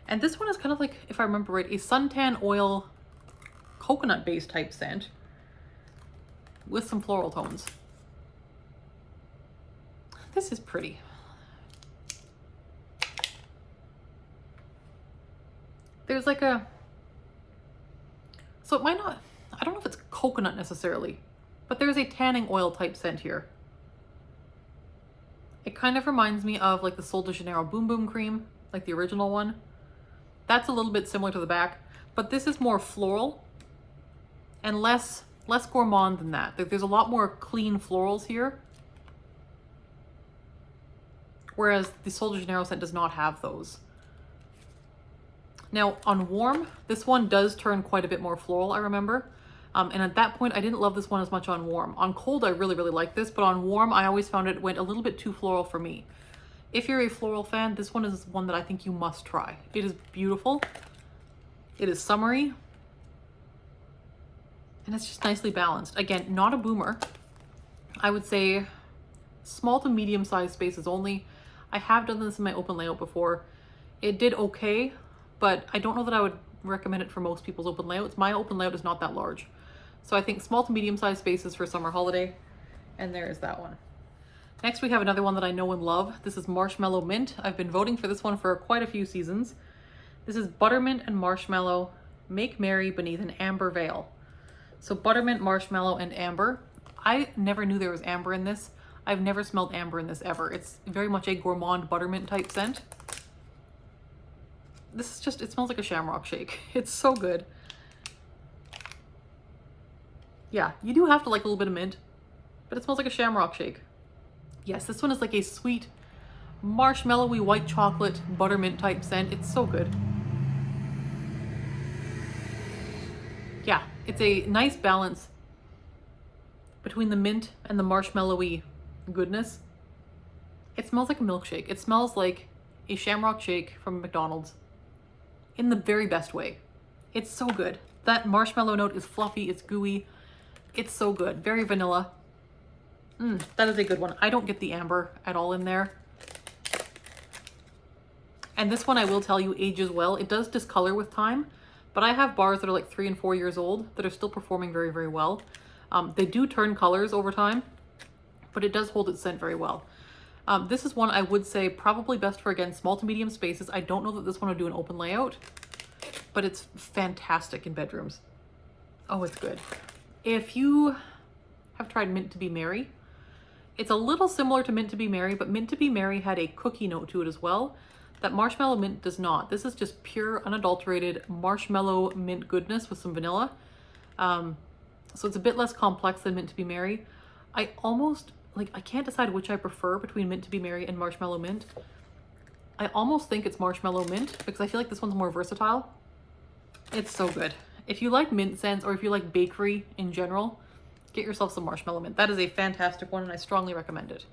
And this one is kind of like, if I remember right, a suntan oil coconut based type scent with some floral tones. This is pretty. There's like a, so it might not, I don't know if it's coconut necessarily, but there's a tanning oil type scent here. It kind of reminds me of like the Sol de Janeiro Boom Boom Cream, like the original one. That's a little bit similar to the back, but this is more floral and less gourmand than that. There's a lot more clean florals here, whereas the Sol de Janeiro scent does not have those. Now on warm, this one does turn quite a bit more floral, I remember. And at that point, I didn't love this one as much on warm. On cold, I really, really like this, but on warm, I always found it went a little bit too floral for me. If you're a floral fan, this one is one that I think you must try. It is beautiful. It is summery. And it's just nicely balanced. Again, not a boomer. I would say small to medium sized spaces only. I have done this in my open layout before. It did okay, but I don't know that I would recommend it for most people's open layouts. My open layout is not that large. So I think small to medium sized spaces for Summer Holiday. And there is that one. Next, we have another one that I know and love. This is Marshmallow Mint. I've been voting for this one for quite a few seasons. This is Buttermint and Marshmallow, Make Merry Beneath an Amber Veil. So Buttermint, Marshmallow, and Amber. I never knew there was amber in this. I've never smelled amber in this ever. It's very much a gourmand buttermint type scent. This is just, it smells like a shamrock shake. It's so good. Yeah, you do have to like a little bit of mint, but it smells like a shamrock shake. Yes, this one is like a sweet, marshmallowy white chocolate buttermint type scent. It's so good. Yeah, it's a nice balance between the mint and the marshmallowy goodness. It smells like a milkshake. It smells like a shamrock shake from McDonald's in the very best way. It's so good. That marshmallow note is fluffy, it's gooey. It's so good. Very vanilla. That is a good one. I don't get the amber at all in there. And this one, I will tell you, ages well. It does discolor with time, but I have bars that are like 3 and 4 years old that are still performing very, very well. They do turn colors over time, but it does hold its scent very well. This is one I would say probably best for, again, small to medium spaces. I don't know that this one would do an open layout, but it's fantastic in bedrooms. Oh, it's good. If you have tried Mint to Be Merry, it's a little similar to Mint to Be Merry, but Mint to Be Merry had a cookie note to it as well that Marshmallow Mint does not. This is just pure, unadulterated marshmallow mint goodness with some vanilla. So it's a bit less complex than Mint to Be Merry. I almost, like, I can't decide which I prefer between Mint to Be Merry and Marshmallow Mint. I almost think it's Marshmallow Mint because I feel like this one's more versatile. It's so good. If you like mint scents or if you like bakery in general, get yourself some Marshmallow Mint. That is a fantastic one and I strongly recommend it.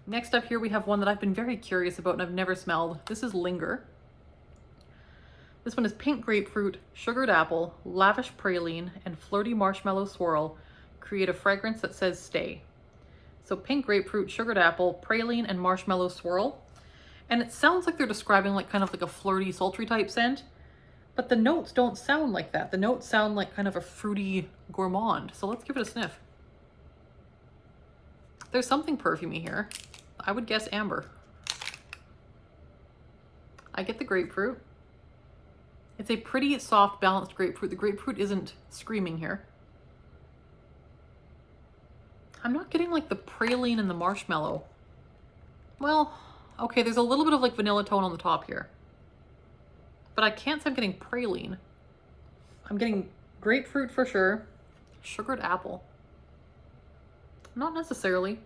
Next up here we have one that I've been very curious about and I've never smelled. This is Linger. This one is pink grapefruit, sugared apple, lavish praline, and flirty marshmallow swirl create a fragrance that says stay. So pink grapefruit, sugared apple, praline, and marshmallow swirl. And it sounds like they're describing like kind of like a flirty, sultry type scent. But the notes don't sound like that. The notes sound like kind of a fruity gourmand. So let's give it a sniff. There's something perfumey here. I would guess amber. I get the grapefruit. It's a pretty soft, balanced grapefruit. The grapefruit isn't screaming here. I'm not getting like the praline and the marshmallow. Well, okay, there's a little bit of like vanilla tone on the top here. But I can't say I'm getting praline. I'm getting Grapefruit for sure. Sugared apple. Not necessarily.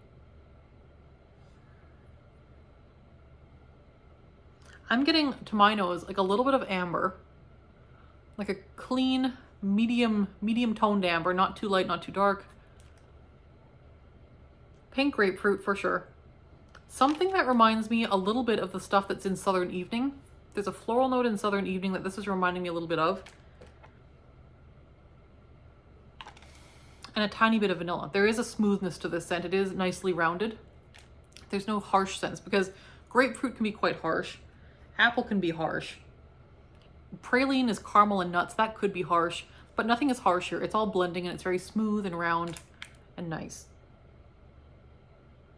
I'm getting, to my nose, like a little bit of amber. Like a clean, medium toned amber. Not too light, not too dark. Pink grapefruit for sure. Something that reminds me a little bit of the stuff that's in Southern Evening. There's a floral note in Southern Evening that this is reminding me a little bit of. And a tiny bit of vanilla. There is a smoothness to this scent. It is nicely rounded. There's no harsh scents because grapefruit can be quite harsh. Apple can be harsh. Praline is caramel and nuts. That could be harsh, but nothing is harsh here. It's all blending and it's very smooth and round and nice.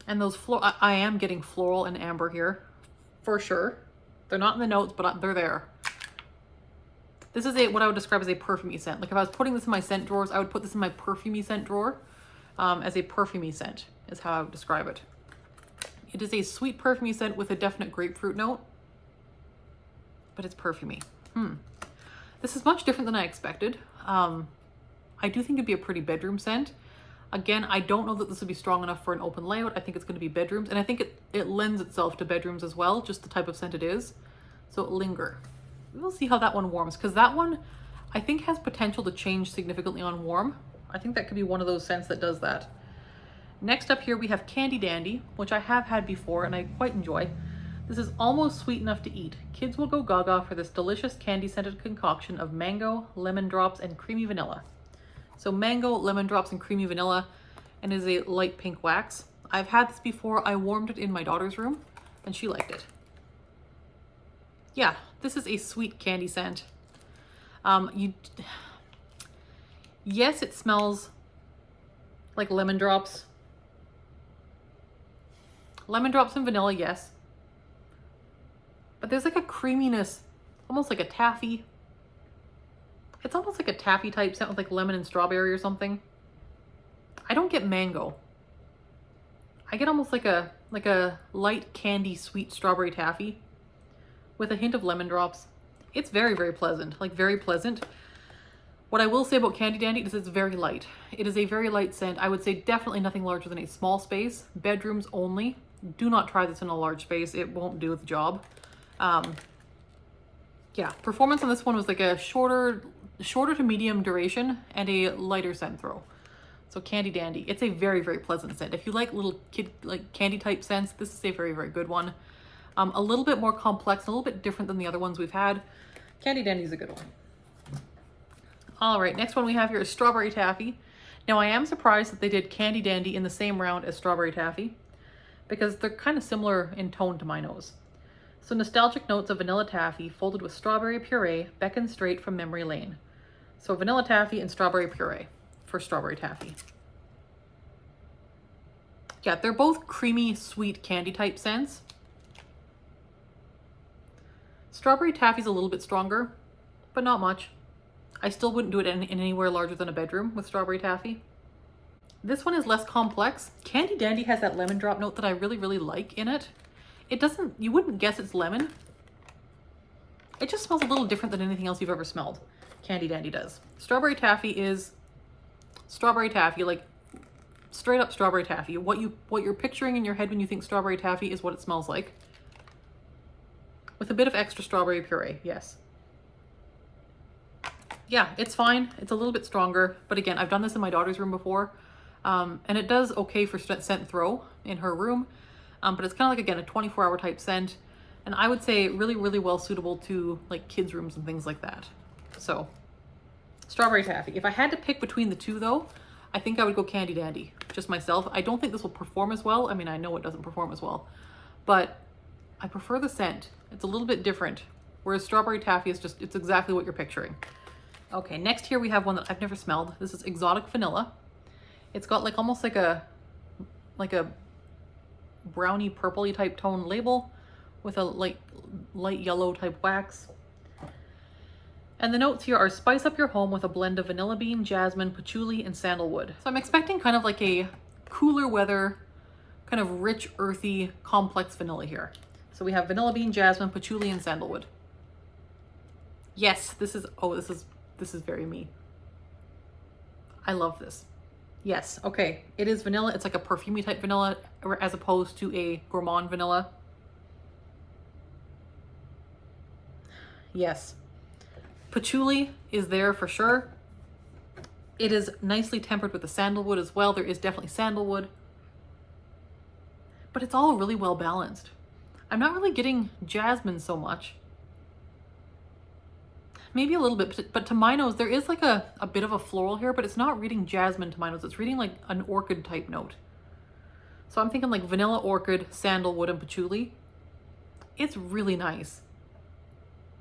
And those I am getting floral and amber here for sure. They're not in the notes, but they're there. This is what I would describe as a perfumey scent. Like if I was putting this in my scent drawers, I would put this in my perfumey scent drawer as a perfumey scent is how I would describe it. It is a sweet perfumey scent with a definite grapefruit note, but it's perfumey. This is much different than I expected. I do think it'd be a pretty bedroom scent. Again, I don't know that this would be strong enough for an open layout. I think it's going to be bedrooms, and I think it lends itself to bedrooms as well, just the type of scent it is. So Linger. We'll see how that one warms, because that one I think has potential to change significantly on warm. I think that could be one of those scents that does that. Next up here we have Candy Dandy, which I have had before and I quite enjoy. This is almost sweet enough to eat. Kids will go gaga for this delicious candy scented concoction of mango, lemon drops, and creamy vanilla. So mango, lemon drops, and creamy vanilla, and is a light pink wax. I've had this before. I warmed it in my daughter's room and she liked it. Yeah, this is a sweet candy scent. Yes, it smells like lemon drops. Lemon drops and vanilla, yes. But there's like a creaminess, almost like a taffy. It's almost like a taffy type scent with like lemon and strawberry or something. I don't get mango. I get almost like a light candy sweet strawberry taffy with a hint of lemon drops. It's very, very pleasant, like very pleasant. What I will say about Candy Dandy is it's very light. It is a very light scent. I would say definitely nothing larger than a small space. Bedrooms only. Do not try this in a large space. It won't do the job. Yeah, performance on this one was like a shorter to medium duration and a lighter scent throw. So Candy Dandy, it's a very, very pleasant scent. If you like little kid, like candy type scents, this is a very, very good one. A little bit more complex, a little bit different than the other ones we've had. Candy Dandy is a good one. All right, next one we have here is Strawberry Taffy. Now I am surprised that they did Candy Dandy in the same round as Strawberry Taffy because they're kind of similar in tone to my nose. So nostalgic notes of vanilla taffy folded with strawberry puree beckon straight from memory lane. So vanilla taffy and strawberry puree for Strawberry Taffy. Yeah, they're both creamy, sweet candy type scents. Strawberry Taffy's a little bit stronger, but not much. I still wouldn't do it in anywhere larger than a bedroom with Strawberry Taffy. This one is less complex. Candy Dandy has that lemon drop note that I really, really like in it. It doesn't, you wouldn't guess it's lemon. It just smells a little different than anything else you've ever smelled. Candy Dandy does. Strawberry Taffy is Strawberry Taffy, like straight up Strawberry Taffy. What you're picturing in your head when you think Strawberry Taffy is what it smells like. With a bit of extra strawberry puree, yes. Yeah, it's fine. It's a little bit stronger, but again, I've done this in my daughter's room before, and it does okay for scent throw in her room, but it's kind of like, again, a 24-hour type scent, and I would say really, really well suitable to like kids' rooms and things like that. So, Strawberry Taffy. If I had to pick between the two though, I think I would go Candy Dandy, just myself. I don't think this will perform as well. I mean, I know it doesn't perform as well, but I prefer the scent. It's a little bit different, whereas Strawberry Taffy is just, it's exactly what you're picturing. Okay, next here we have one that I've never smelled. This is Exotic Vanilla. It's got like almost like a browny purpley type tone label with a light yellow type wax. And the notes here are spice up your home with a blend of vanilla bean, jasmine, patchouli, and sandalwood. So I'm expecting kind of like a cooler weather, kind of rich, earthy, complex vanilla here. So we have vanilla bean, jasmine, patchouli, and sandalwood. Yes, this is very me. I love this. Yes, okay. It is vanilla. It's like a perfumey type vanilla as opposed to a gourmand vanilla. Yes. Patchouli is there for sure. It is nicely tempered with the sandalwood as well. There is definitely sandalwood. But it's all really well balanced. I'm not really getting jasmine so much. Maybe a little bit, but to my nose, there is like a bit of a floral here, but it's not reading jasmine to my nose. It's reading like an orchid type note. So I'm thinking like vanilla, orchid, sandalwood, and patchouli. It's really nice.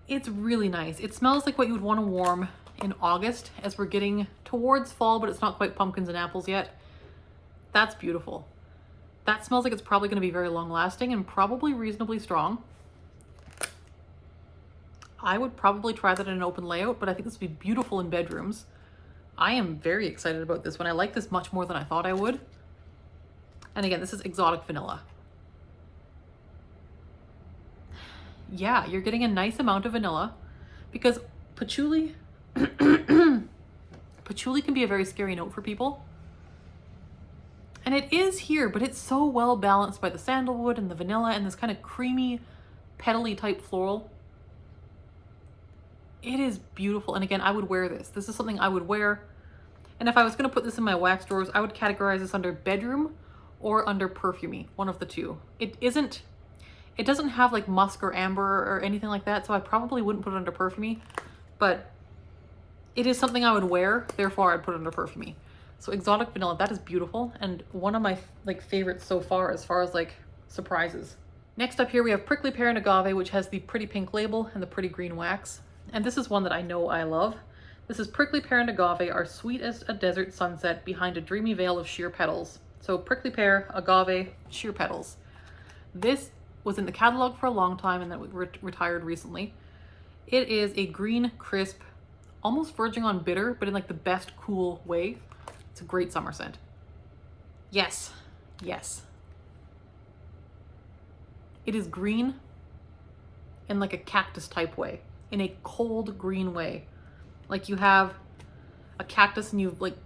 It's really nice. It smells like what you would want to warm in August as we're getting towards fall, but it's not quite pumpkins and apples yet. That's beautiful. That smells like it's probably going to be very long lasting and probably reasonably strong. I would probably try that in an open layout, but I think this would be beautiful in bedrooms. I am very excited about this one. I like this much more than I thought I would. And again, this is exotic vanilla. Yeah, you're getting a nice amount of vanilla because patchouli, patchouli can be a very scary note for people. And it is here, but it's so well balanced by the sandalwood and the vanilla and this kind of creamy, petally type floral. It is beautiful. And again, I would wear this. This is something I would wear. And if I was going to put this in my wax drawers, I would categorize this under bedroom or under perfumey, one of the two. It doesn't have like musk or amber or anything like that, so I probably wouldn't put it under perfumey, but it is something I would wear, therefore I'd put it under perfumey. So exotic vanilla, that is beautiful and one of my like favorites so far as like surprises. Next up here we have prickly pear and agave, which has the pretty pink label and the pretty green wax. And this is one that I know I love. This is prickly pear and agave are sweet as a desert sunset behind a dreamy veil of sheer petals. So prickly pear, agave, sheer petals. This was in the catalog for a long time and then retired recently. It is a green, crisp, almost verging on bitter, but in like the best cool way. It's a great summer scent. Yes, yes. It is green in like a cactus type way, in a cold green way. Like you have a cactus and you've like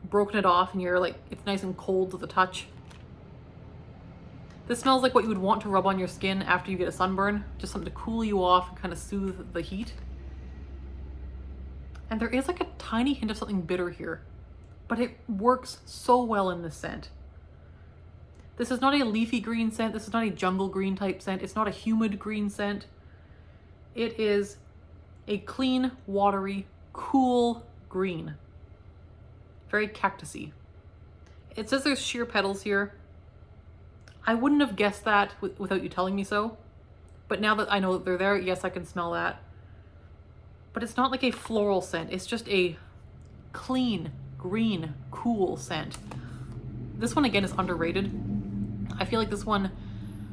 broken it off and you're like, it's nice and cold to the touch. This smells like what you would want to rub on your skin after you get a sunburn, just something to cool you off and kind of soothe the heat. And there is like a tiny hint of something bitter here, but it works so well in this scent. This is not a leafy green scent. This is not a jungle green type scent. It's not a humid green scent. It is a clean, watery, cool green. Very cactusy. It says there's sheer petals here. I wouldn't have guessed that without you telling me so. But now that I know that they're there, yes, I can smell that. But it's not like a floral scent. It's just a clean, green, cool scent. This one, again, is underrated. I feel like this one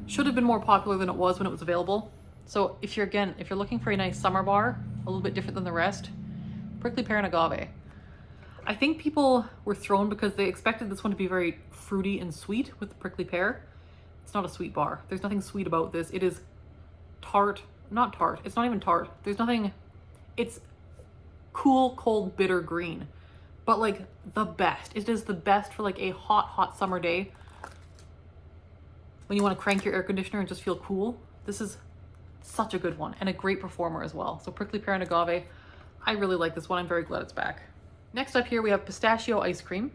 should have been more popular than it was when it was available. So if you're looking for a nice summer bar, a little bit different than the rest, prickly pear and agave. I think people were thrown because they expected this one to be very fruity and sweet with the prickly pear. It's not a sweet bar. There's nothing sweet about this. It is tart, not tart. It's not even tart. There's nothing, it's cool, cold, bitter green, but like the best. It is the best for like a hot, hot summer day when you want to crank your air conditioner and just feel cool. This is such a good one and a great performer as well. So prickly pear and agave, I really like this one. I'm very glad it's back. Next up here we have Pistachio Ice Cream.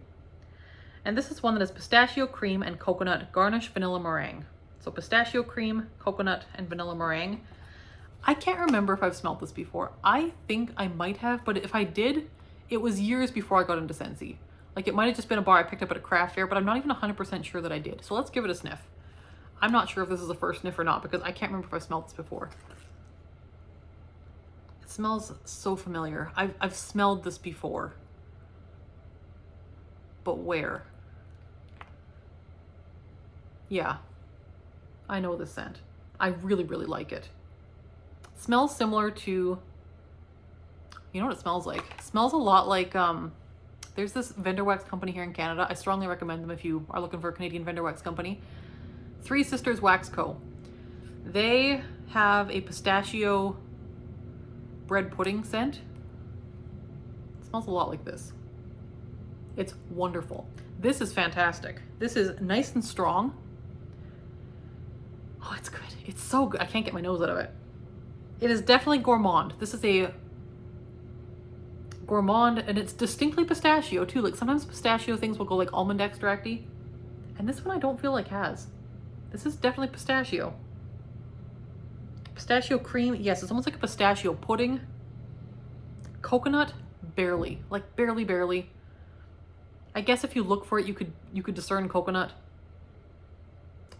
And this is one that is pistachio cream and coconut garnish vanilla meringue. So pistachio cream, coconut, and vanilla meringue. I can't remember if I've smelled this before. I think I might have, but if I did, it was years before I got into Scentsy. Like it might have just been a bar I picked up at a craft fair, but I'm not even 100% sure that I did. So let's give it a sniff. I'm not sure if this is the first sniff or not because I can't remember if I smelled this before. It smells so familiar. I've smelled this before. But where? Yeah, I know this scent. I really, really like it. It smells similar to, you know what it smells like? It smells a lot like, there's this vendor wax company here in Canada. I strongly recommend them if you are looking for a Canadian vendor wax company. Three Sisters Wax Co. They have a pistachio bread pudding scent. It smells a lot like this. It's wonderful. This is fantastic. This is nice and strong. Oh, it's good. It's so good. I can't get my nose out of it. It is definitely gourmand. This is a gourmand, and it's distinctly pistachio too. Like sometimes pistachio things will go like almond extracty, and this one I don't feel like has. This is definitely pistachio. Pistachio cream, yes, it's almost like a pistachio pudding. Coconut, barely, like barely, barely. I guess if you look for it, you could discern coconut.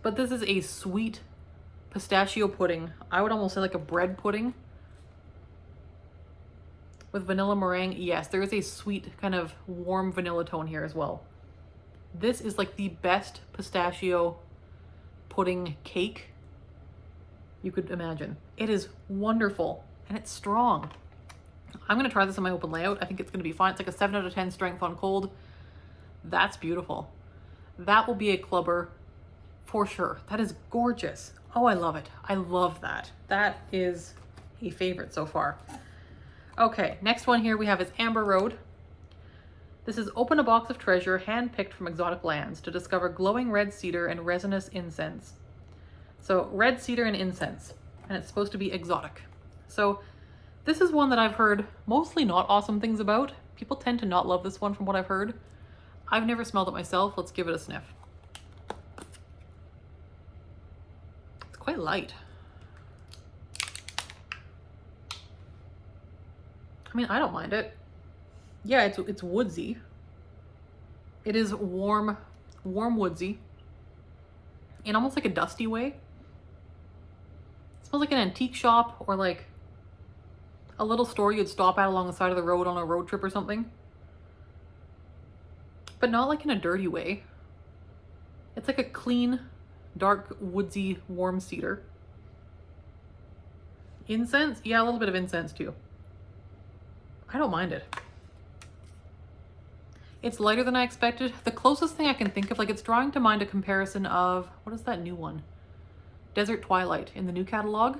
But this is a sweet pistachio pudding. I would almost say like a bread pudding. With vanilla meringue, yes, there is a sweet kind of warm vanilla tone here as well. This is like the best pistachio pudding cake you could imagine. It is wonderful and it's strong. I'm gonna try this on my open layout. I think it's gonna be fine. It's like a 7 out of 10 strength on cold. That's beautiful. That will be a clubber for sure. That is gorgeous. Oh, I love it. I love that. That is a favorite so far. Okay, next one here we have is Amber Road. This is open a box of treasure hand-picked from exotic lands to discover glowing red cedar and resinous incense. So red cedar and incense, and it's supposed to be exotic. So this is one that I've heard mostly not awesome things about. People tend to not love this one from what I've heard. I've never smelled it myself. Let's give it a sniff. It's quite light. I mean, I don't mind it. Yeah, it's woodsy. It is warm woodsy in almost like a dusty way. It smells like an antique shop or like a little store you'd stop at along the side of the road on a road trip or something. But not like in a dirty way. It's like a clean, dark, woodsy, warm cedar. Incense? Yeah, a little bit of incense too. I don't mind it. It's lighter than I expected. The closest thing I can think of, like it's drawing to mind a comparison of, what is that new one? Desert Twilight in the new catalog.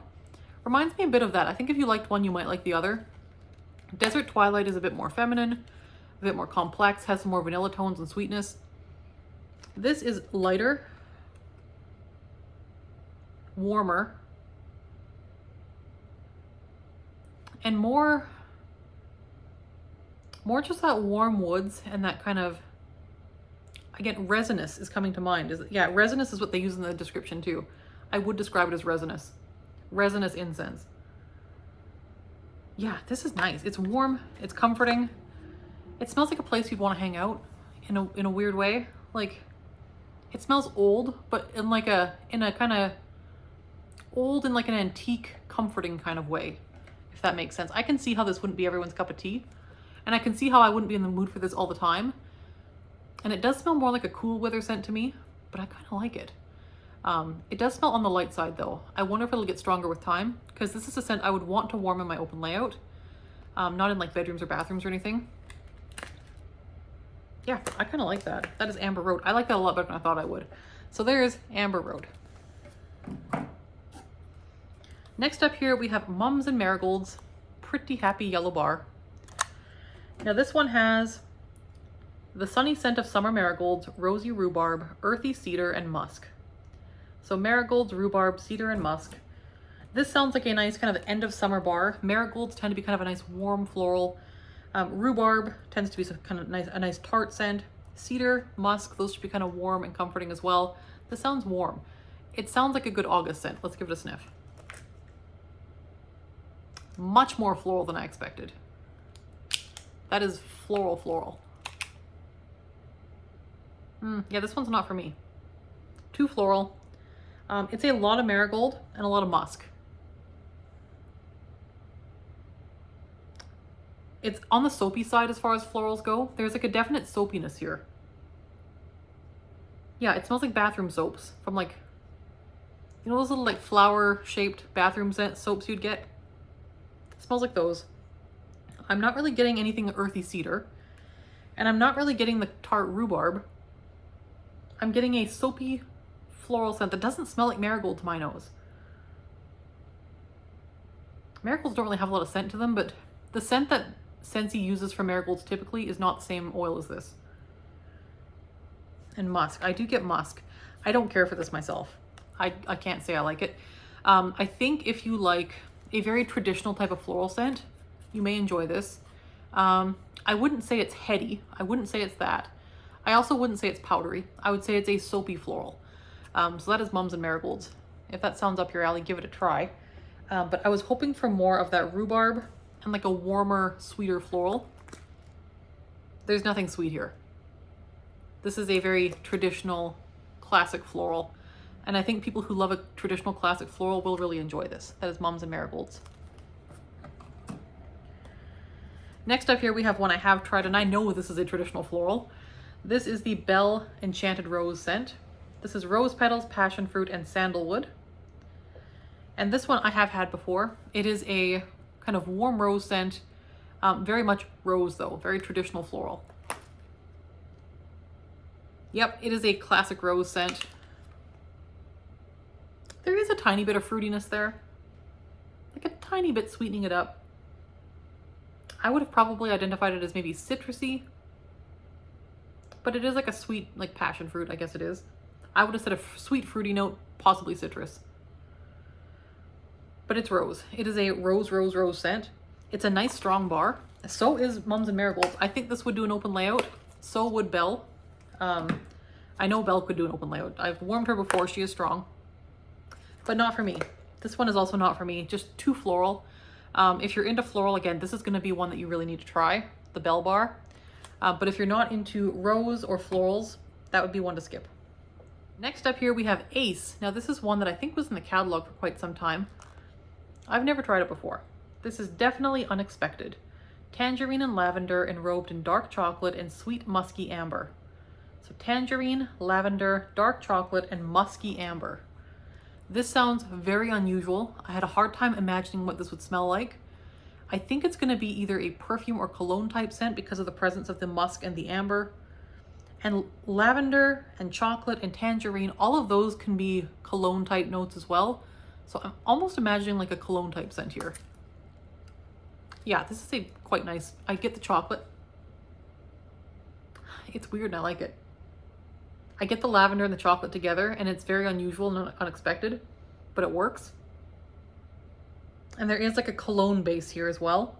Reminds me a bit of that. I think if you liked one, you might like the other. Desert Twilight is a bit more feminine, a bit more complex, has some more vanilla tones and sweetness. This is lighter, warmer, and more just that warm woods and that kind of, again, resinous is coming to mind. Yeah, resinous is what they use in the description too. I would describe it as resinous. Resinous incense. Yeah, this is nice. It's warm, it's comforting. It smells like a place you'd want to hang out in a weird way. Like, it smells old, but in a kind of old in like an antique, comforting kind of way, if that makes sense. I can see how this wouldn't be everyone's cup of tea. And I can see how I wouldn't be in the mood for this all the time. And it does smell more like a cool weather scent to me, but I kind of like it. It does smell on the light side though. I wonder if it'll get stronger with time, because this is a scent I would want to warm in my open layout. Not in like bedrooms or bathrooms or anything. Yeah, I kind of like that. That is Amber Road. I like that a lot better than I thought I would. So there's Amber Road. Next up here we have Mums and Marigolds Pretty Happy Yellow Bar. Now this one has the sunny scent of summer marigolds, rosy rhubarb, earthy cedar, and musk. So marigolds, rhubarb, cedar, and musk. This sounds like a nice kind of end of summer bar. Marigolds tend to be kind of a nice warm floral. Rhubarb tends to be some kind of a nice tart scent. Cedar, musk, those should be kind of warm and comforting as well. This sounds warm. It sounds like a good August scent. Let's give it a sniff. Much more floral than I expected. That is floral. Yeah, this one's not for me. Too floral. It's a lot of marigold and a lot of musk. It's on the soapy side as far as florals go. There's like a definite soapiness here. Yeah, it smells like bathroom soaps from like, you know those little like flower shaped bathroom soaps you'd get? It smells like those. I'm not really getting anything earthy cedar, and I'm not really getting the tart rhubarb. I'm getting a soapy floral scent that doesn't smell like marigold to my nose. Marigolds don't really have a lot of scent to them, but the scent that Scentsy uses for marigolds typically is not the same oil as this. and musk. I do get musk. I don't care for this myself. I can't say I like it. I think if you like a very traditional type of floral scent, you may enjoy this. I wouldn't say it's heady. I wouldn't say it's that. I also wouldn't say it's powdery. I would say it's a soapy floral. So that is Mums and Marigolds. If that sounds up your alley, give it a try. But I was hoping for more of that rhubarb and like a warmer, sweeter floral. There's nothing sweet here. This is a very traditional, classic floral. And I think people who love a traditional classic floral will really enjoy this. That is Mums and Marigolds. Next up here we have one I have tried, and I know this is a traditional floral. This is the Belle Enchanted Rose scent. This is rose petals, passion fruit, and sandalwood. And this one I have had before. It is a kind of warm rose scent, very much rose though, very traditional floral. Yep, it is a classic rose scent. There is a tiny bit of fruitiness there, like a tiny bit sweetening it up. I would have probably identified it as maybe citrusy, but it is like a sweet, like passion fruit, I guess it is. I would have said a sweet fruity note, possibly citrus. But it's rose. It is a rose scent. It's a nice strong bar. So is Mums and Marigolds. I think this would do an open layout. So would Belle. I know Belle could do an open layout. I've warmed her before. She is strong. But not for me. This one is also not for me. Just too floral. If you're into floral, again, this is going to be one that you really need to try. The Belle bar. But if you're not into rose or florals, that would be one to skip. Next up here we have Ace. Now this is one that I think was in the catalog for quite some time. I've never tried it before. This is definitely unexpected. Tangerine and lavender enrobed in dark chocolate and sweet musky amber. So tangerine, lavender, dark chocolate, and musky amber. This sounds very unusual. I had a hard time imagining what this would smell like. I think it's going to be either a perfume or cologne type scent because of the presence of the musk and the amber. And lavender and chocolate and tangerine, all of those can be cologne type notes as well. So I'm almost imagining like a cologne type scent here. Yeah, this is quite nice. I get the chocolate. It's weird and I like it. I get the lavender and the chocolate together and it's very unusual and unexpected, but it works. And there is like a cologne base here as well.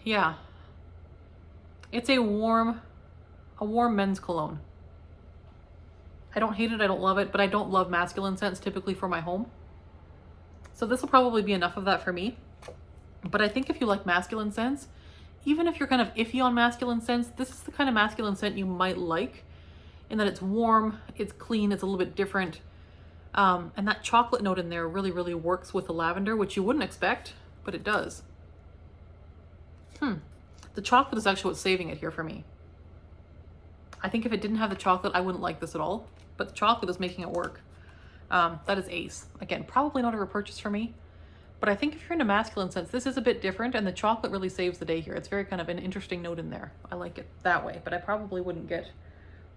Yeah. It's a warm men's cologne. I don't hate it, I don't love it, but I don't love masculine scents typically for my home. So this will probably be enough of that for me. But I think if you like masculine scents, even if you're kind of iffy on masculine scents, this is the kind of masculine scent you might like, in that it's warm, it's clean, it's a little bit different. And that chocolate note in there really, really works with the lavender, which you wouldn't expect, but it does. The chocolate is actually what's saving it here for me. I think if it didn't have the chocolate, I wouldn't like this at all, but the chocolate is making it work. That is Ace. Again, probably not a repurchase for me, but I think if you're into masculine scents, this is a bit different and the chocolate really saves the day here. It's very kind of an interesting note in there. I like it that way, but I probably wouldn't get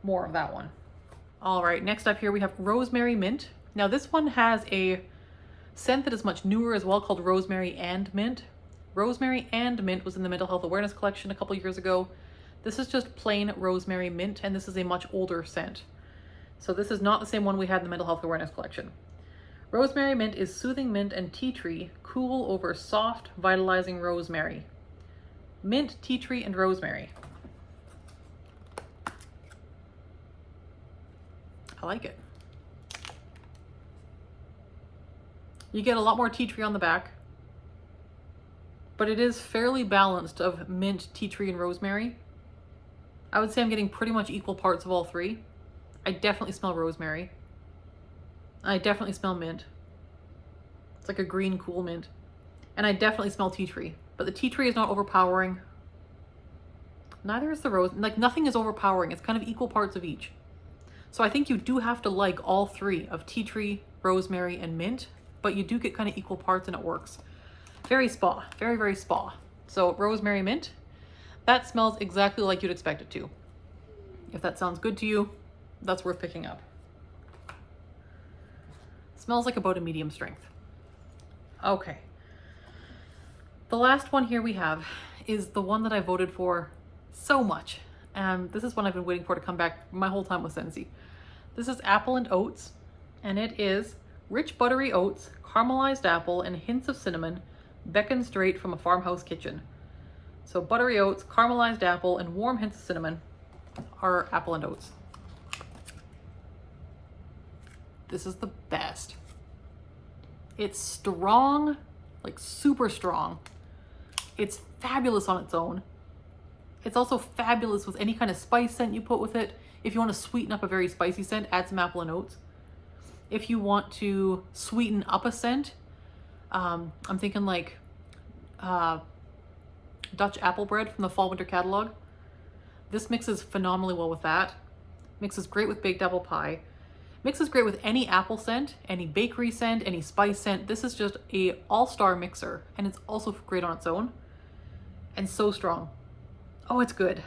more of that one. All right, next up here we have Rosemary Mint. Now this one has a scent that is much newer as well called Rosemary and Mint. Rosemary and Mint was in the Mental Health Awareness Collection a couple years ago. This is just plain Rosemary Mint, and this is a much older scent. So this is not the same one we had in the Mental Health Awareness Collection. Rosemary Mint is soothing mint and tea tree, cool over soft, vitalizing rosemary. Mint, tea tree, and rosemary. I like it. You get a lot more tea tree on the back, but it is fairly balanced of mint, tea tree, and rosemary. I would say I'm getting pretty much equal parts of all three. I definitely smell rosemary. I definitely smell mint. It's like a green, cool mint. And I definitely smell tea tree, but the tea tree is not overpowering. Neither is the rose. Like nothing is overpowering. It's kind of equal parts of each. So I think you do have to like all three of tea tree, rosemary, and mint, but you do get kind of equal parts and it works. Very spa, very, very spa. So rosemary mint, that smells exactly like you'd expect it to. If that sounds good to you, that's worth picking up. Smells like about a medium strength. Okay. The last one here we have is the one that I voted for so much. This is one I've been waiting for to come back my whole time with Scentsy. This is Apple and Oats, and it is rich buttery oats, caramelized apple, and hints of cinnamon, beckoned straight from a farmhouse kitchen. So buttery oats, caramelized apple, and warm hints of cinnamon are Apple and Oats. This is the best. It's strong, like super strong. It's fabulous on its own. It's also fabulous with any kind of spice scent you put with it. If you want to sweeten up a very spicy scent, add some Apple and Oats. If you want to sweeten up a scent, I'm thinking like Dutch apple bread from the fall winter catalog. This mixes phenomenally well with that. Mixes great with baked apple pie. Mixes great with any apple scent, any bakery scent, any spice scent. This is just a all-star mixer, and it's also great on its own and so strong. Oh, it's good.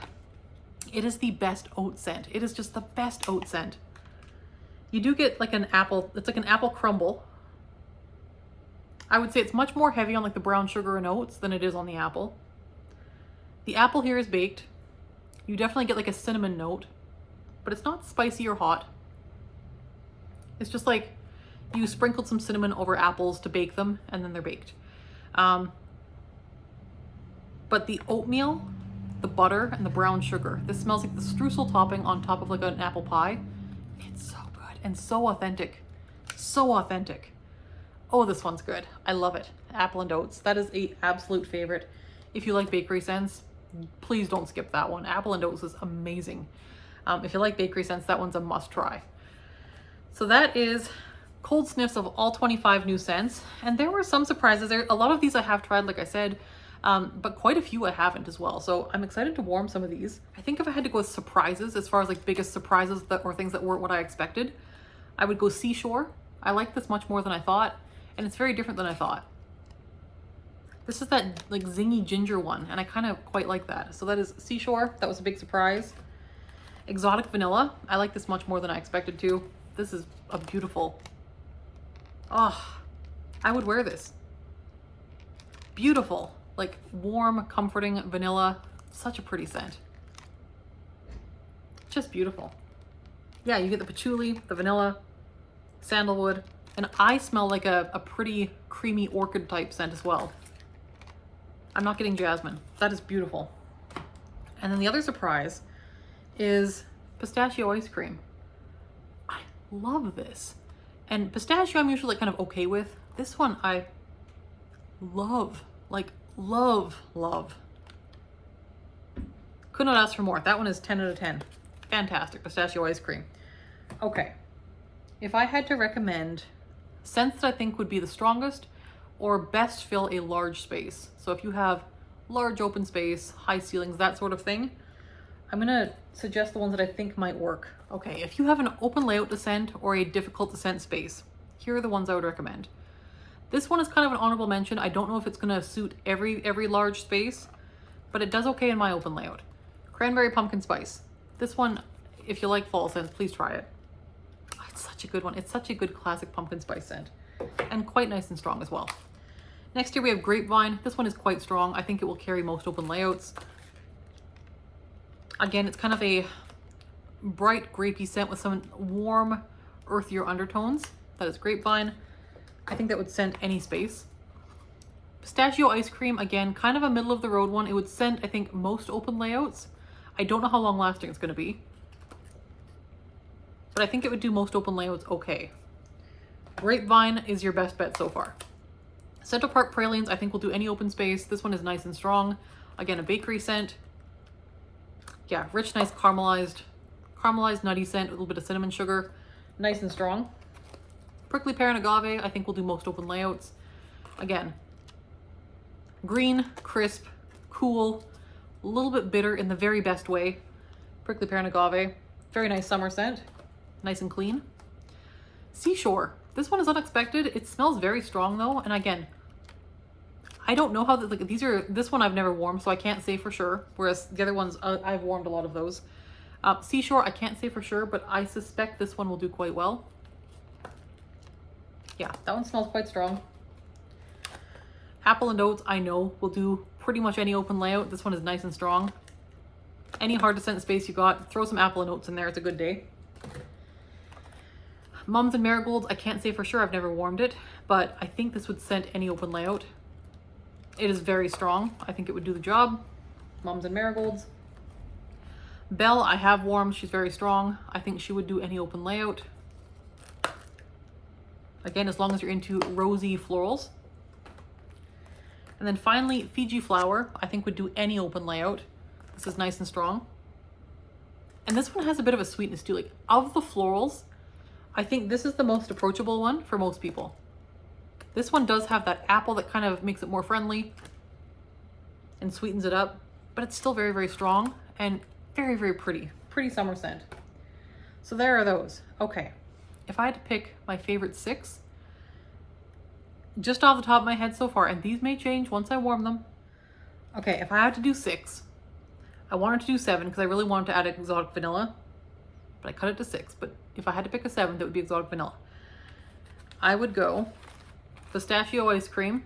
It is the best oat scent. It is just the best oat scent. You do get like an apple, it's like an apple crumble. I would say it's much more heavy on like the brown sugar and oats than it is on the apple. The apple here is baked. You definitely get like a cinnamon note, but it's not spicy or hot. It's just like you sprinkled some cinnamon over apples to bake them, and then they're baked. But the oatmeal, the butter, and the brown sugar, this smells like the streusel topping on top of like an apple pie. It's so good and so authentic. So authentic. Oh, this one's good. I love it. Apple and Oats. That is an absolute favorite. If you like bakery scents, please don't skip that one. Apple and Oats is amazing. If you like bakery scents, that one's a must try. So that is cold sniffs of all 25 new scents. And there were some surprises there. A lot of these I have tried, like I said, but quite a few I haven't as well. So I'm excited to warm some of these. I think if I had to go with surprises, as far as like biggest surprises that or things that weren't what I expected, I would go Seashore. I like this much more than I thought, and it's very different than I thought. This is that like zingy ginger one, and I kind of quite like that. So that is Seashore. That was a big surprise. Exotic Vanilla. I like this much more than I expected to. This is a beautiful, oh, I would wear this. Beautiful, like warm, comforting vanilla. Such a pretty scent. Just beautiful. Yeah, you get the patchouli, the vanilla, sandalwood, and I smell like a pretty creamy orchid type scent as well. I'm not getting jasmine. That is beautiful. And then the other surprise is Pistachio Ice Cream. I love this. And pistachio I'm usually kind of okay with. This one I love, like love. Could not ask for more. That one is 10 out of 10. Fantastic. Pistachio Ice Cream. Okay. If I had to recommend scents that I think would be the strongest or best fill a large space. So if you have large open space, high ceilings, that sort of thing, I'm gonna suggest the ones that I think might work. Okay, if you have an open layout to scent or a difficult to scent space, here are the ones I would recommend. This one is kind of an honorable mention. I don't know if it's gonna suit every large space, but it does okay in my open layout. Cranberry Pumpkin Spice. This one, if you like fall scents, please try it. Oh, it's such a good one. It's such a good classic pumpkin spice scent, and quite nice and strong as well. Next here we have Grape Vine. This one is quite strong. I think it will carry most open layouts. Again, it's kind of a bright grapey scent with some warm, earthier undertones. That is Grape Vine. I think that would scent any space. Pistachio Ice Cream, again, kind of a middle of the road one. It would scent, I think, most open layouts. I don't know how long lasting it's going to be, but I think it would do most open layouts okay. Grapevine is your best bet so far. Central Park Pralines, I think will do any open space. This one is nice and strong. Again, a bakery scent. Yeah, rich, nice caramelized nutty scent with a little bit of cinnamon sugar. Nice and strong. Prickly Pear and Agave, I think will do most open layouts. Again, green, crisp, cool, a little bit bitter in the very best way. Prickly Pear and Agave, very nice summer scent. Nice and clean. Seashore, this one is unexpected. It smells very strong though, and again, I don't know how this one I've never warmed, so I can't say for sure, whereas the other ones, I've warmed a lot of those. Seashore, I can't say for sure, but I suspect this one will do quite well. Yeah, that one smells quite strong. Apple and Oats, I know, will do pretty much any open layout. This one is nice and strong. Any hard to scent space you got, throw some apple and oats in there. It's a good day. Mums and Marigolds, I can't say for sure. I've never warmed it, but I think this would scent any open layout. It is very strong. I think it would do the job. Mums and Marigolds. Belle, I have warmed. She's very strong. I think she would do any open layout. Again, as long as you're into rosy florals. And then finally, Fiji Flower, I think would do any open layout. This is nice and strong. And this one has a bit of a sweetness too. Like, of the florals, I think this is the most approachable one for most people. This one does have that apple that kind of makes it more friendly and sweetens it up, but it's still very, very strong and very, very pretty. Pretty summer scent. So there are those. Okay. If I had to pick my favorite 6, just off the top of my head so far, and these may change once I warm them. Okay, if I had to do 6, I wanted to do 7 because I really wanted to add exotic vanilla, but I cut it to 6. But if I had to pick a 7th, it would be exotic vanilla. I would go Pistachio Ice Cream.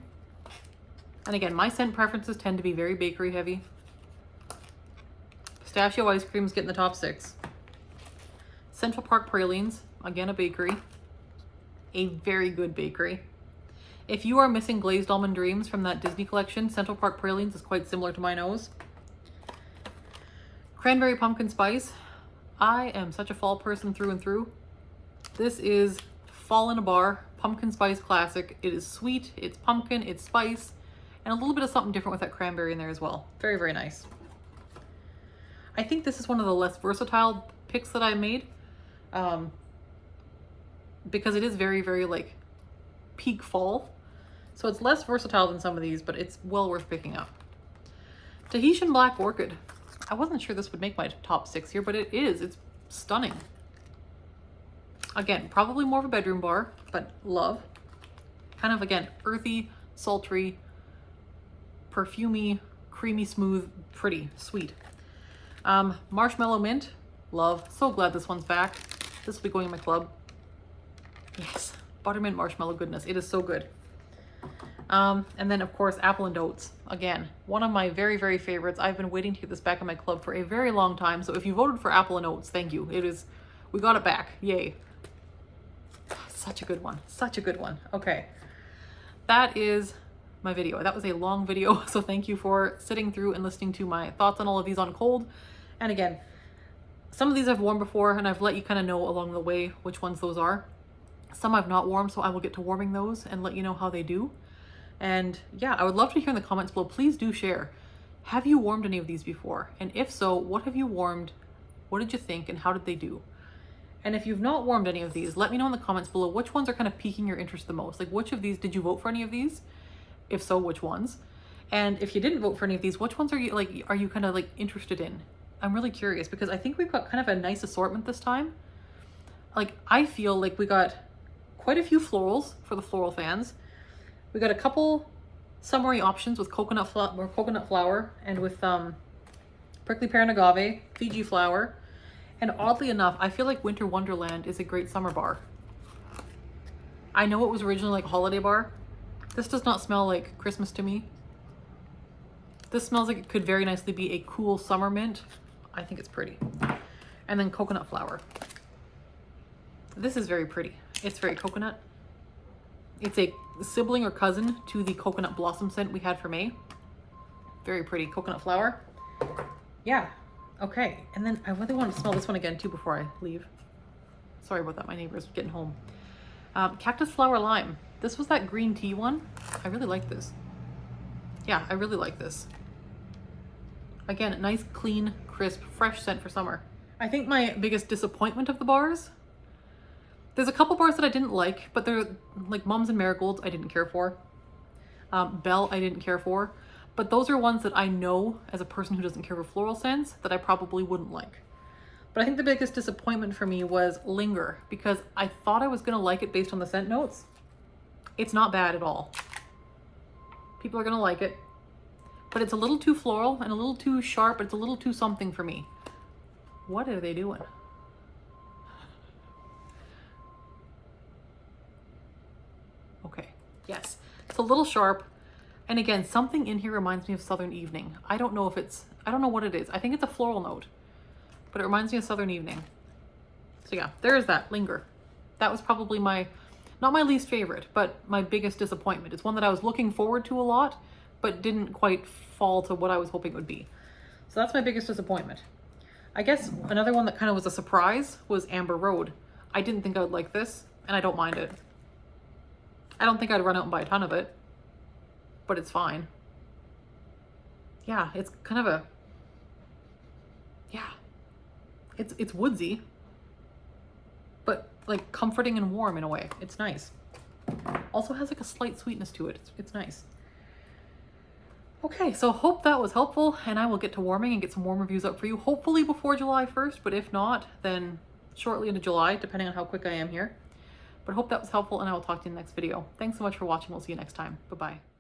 And again, my scent preferences tend to be very bakery heavy. Pistachio Ice Cream is getting the top 6. Central Park Pralines, again a bakery. A very good bakery. If you are missing Glazed Almond Dreams from that Disney collection, Central Park Pralines is quite similar to my nose. Cranberry Pumpkin Spice. I am such a fall person through and through. This is fall in a bar, pumpkin spice classic. It is sweet, it's pumpkin, it's spice, and a little bit of something different with that cranberry in there as well. Very, very nice. I think this is one of the less versatile picks that I made, because it is very, very like peak fall. So it's less versatile than some of these, but it's well worth picking up. Tahitian Black Orchid. I wasn't sure this would make my top 6 here, but it is. It's stunning. Again, probably more of a bedroom bar, but love. Kind of, again, earthy, sultry, perfumey, creamy, smooth, pretty, sweet. Marshmallow Mint, love. So glad this one's back. This will be going in my club. Yes, buttermint marshmallow goodness. It is so good. And then of course, apple and oats. Again, one of my very, very favorites. I've been waiting to get this back in my club for a very long time. So if you voted for apple and oats, thank you. We got it back. Yay. Such a good one. Such a good one. Okay. That is my video. That was a long video. So thank you for sitting through and listening to my thoughts on all of these on cold. And again, some of these I've worn before and I've let you kind of know along the way which ones those are. Some I've not warmed, so I will get to warming those and let you know how they do. And yeah, I would love to hear in the comments below. Please do share. Have you warmed any of these before? And if so, what have you warmed? What did you think and how did they do? And if you've not warmed any of these, let me know in the comments below which ones are kind of piquing your interest the most. Like, which of these, did you vote for any of these? If so, which ones? And if you didn't vote for any of these, which ones are you kind of like interested in? I'm really curious because I think we've got kind of a nice assortment this time. Like, I feel like we got quite a few florals for the floral fans. We got a couple summery options with coconut flower and with prickly pear and agave, Fiji Flower. And oddly enough, I feel like Winter Wonderland is a great summer bar. I know it was originally like a holiday bar. This does not smell like Christmas to me. This smells like it could very nicely be a cool summer mint. I think it's pretty. And then coconut flower. This is very pretty. It's very coconut. It's a sibling or cousin to the coconut blossom scent we had for May. Very pretty. Coconut flower. Yeah. Okay. And then I really want to smell this one again too before I leave. Sorry about that. My neighbor's getting home. Cactus Flower Lime. This was that green tea one. I really like this. Yeah, I really like this. Again, nice, clean, crisp, fresh scent for summer. I think my biggest disappointment of the bars, there's a couple bars that I didn't like, but they're like Mums and Marigolds I didn't care for. Belle I didn't care for. But those are ones that I know as a person who doesn't care for floral scents that I probably wouldn't like. But I think the biggest disappointment for me was Linger, because I thought I was going to like it based on the scent notes. It's not bad at all. People are going to like it. But it's a little too floral and a little too sharp. It's a little too something for me. What are they doing? Okay, yes. It's a little sharp And again, something in here reminds me of Southern Evening. I don't know what it is. I think it's a floral note, but it reminds me of Southern Evening. So yeah, there's that, Linger. That was probably not my least favorite, but my biggest disappointment. It's one that I was looking forward to a lot, but didn't quite fall to what I was hoping it would be. So that's my biggest disappointment. I guess another one that kind of was a surprise was Amber Road. I didn't think I would like this, and I don't mind it. I don't think I'd run out and buy a ton of it, but it's fine. Yeah, it's kind of a, yeah, it's woodsy, but like comforting and warm in a way. It's nice. Also has like a slight sweetness to it. It's nice. Okay, so hope that was helpful, and I will get to warming and get some warm reviews up for you, hopefully before July 1st, but if not, then shortly into July, depending on how quick I am here. But hope that was helpful, and I will talk to you in the next video. Thanks so much for watching. We'll see you next time. Bye-bye.